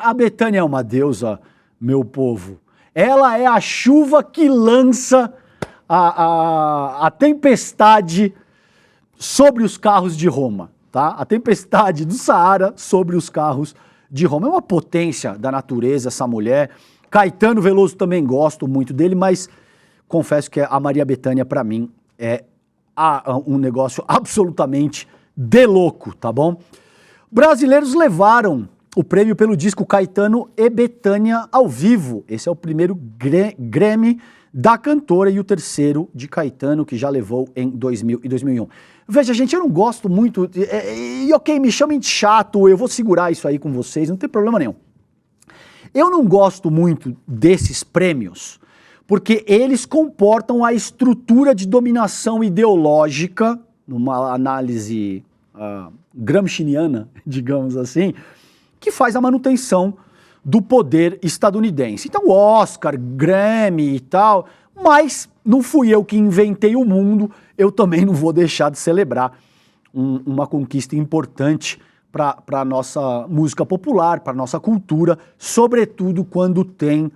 A: A Bethânia é uma deusa, meu povo. Ela é a chuva que lança a tempestade sobre os carros de Roma, tá? A tempestade do Saara sobre os carros de Roma. É uma potência da natureza essa mulher. Caetano Veloso também gosto muito dele, mas confesso que a Maria Bethânia, para mim, é um negócio absolutamente de louco, tá bom? Brasileiros levaram o prêmio pelo disco Caetano e Bethânia ao vivo. Esse é o primeiro Grammy da cantora e o terceiro de Caetano, que já levou em 2000 e 2001. Veja, gente, eu não gosto muito, e ok, me chamem de chato, eu vou segurar isso aí com vocês, não tem problema nenhum. Eu não gosto muito desses prêmios, porque eles comportam a estrutura de dominação ideológica, numa análise gramsciana, digamos assim, que faz a manutenção do poder estadunidense. Então, Oscar, Grammy e tal, mas não fui eu que inventei o mundo, eu também não vou deixar de celebrar uma conquista importante para a nossa música popular, para a nossa cultura, sobretudo quando tem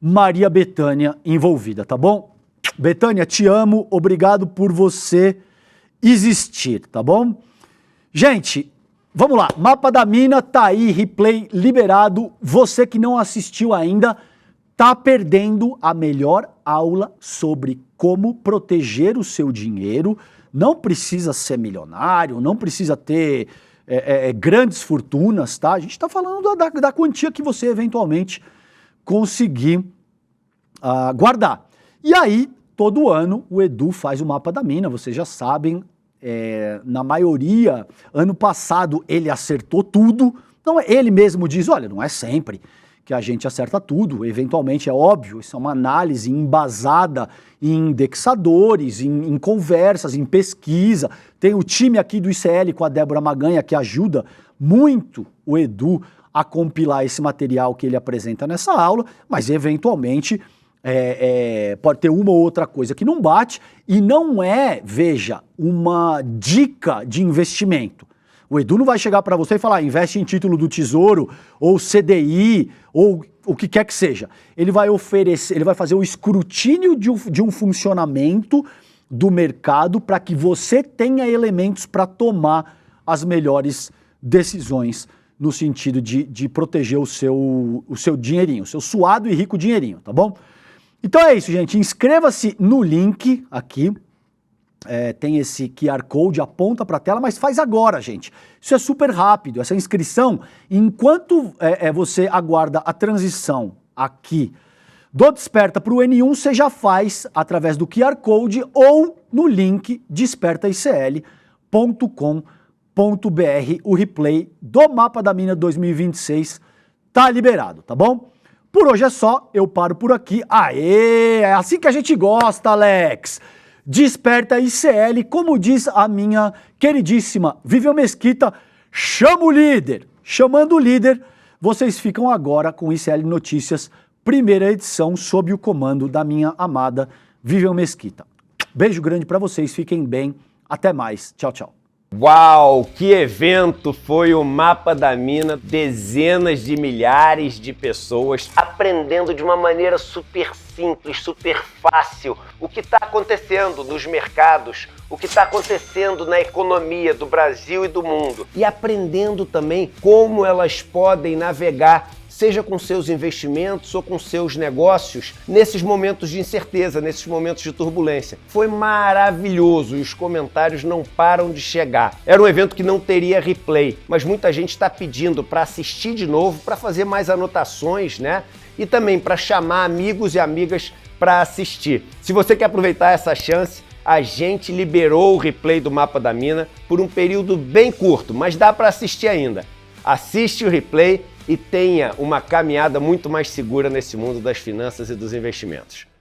A: Maria Bethânia envolvida, tá bom? Bethânia, te amo, obrigado por você existir, tá bom? Gente, vamos lá, Mapa da Mina tá aí, replay liberado. Você que não assistiu ainda, tá perdendo a melhor aula sobre como proteger o seu dinheiro. Não precisa ser milionário, não precisa ter grandes fortunas, tá? A gente tá falando da quantia que você eventualmente conseguir guardar. E aí, todo ano, o Edu faz o Mapa da Mina, vocês já sabem. Na maioria, ano passado ele acertou tudo. Então ele mesmo diz, olha, não é sempre que a gente acerta tudo, eventualmente é óbvio, isso é uma análise embasada em indexadores, em conversas, em pesquisa. Tem o time aqui do ICL com a Débora Maganha que ajuda muito o Edu a compilar esse material que ele apresenta nessa aula, mas eventualmente pode ter uma ou outra coisa que não bate, e não é, veja, uma dica de investimento. O Edu não vai chegar para você e falar, investe em título do Tesouro, ou CDI, ou o que quer que seja. Ele vai oferecer, ele vai fazer o escrutínio de um funcionamento do mercado para que você tenha elementos para tomar as melhores decisões no sentido de proteger o seu dinheirinho, o seu suado e rico dinheirinho, tá bom? Então é isso, gente. Inscreva-se no link aqui. Tem esse QR Code, aponta para a tela, mas faz agora, gente. Isso é super rápido. Essa inscrição, enquanto você aguarda a transição aqui do Desperta para o N1 você já faz através do QR Code ou no link despertaicl.com.br. O replay do Mapa da Mina 2026 tá liberado, tá bom? Por hoje é só, eu paro por aqui. Aê, é assim que a gente gosta, Alex! Desperta ICL, como diz a minha queridíssima Vivian Mesquita, chama o líder! Chamando o líder, vocês ficam agora com ICL Notícias, primeira edição, sob o comando da minha amada Vivian Mesquita. Beijo grande pra vocês, fiquem bem, até mais, tchau, tchau.
J: Uau, que evento foi o Mapa da Mina, dezenas de milhares de pessoas aprendendo de uma maneira super simples, super fácil o que está acontecendo nos mercados, o que está acontecendo na economia do Brasil e do mundo e aprendendo também como elas podem navegar, seja com seus investimentos ou com seus negócios, nesses momentos de incerteza, nesses momentos de turbulência. Foi maravilhoso e os comentários não param de chegar. Era um evento que não teria replay, mas muita gente está pedindo para assistir de novo, para fazer mais anotações, né? E também para chamar amigos e amigas para assistir. Se você quer aproveitar essa chance, a gente liberou o replay do Mapa da Mina por um período bem curto, mas dá para assistir ainda. Assiste o replay e tenha uma caminhada muito mais segura nesse mundo das finanças e dos investimentos.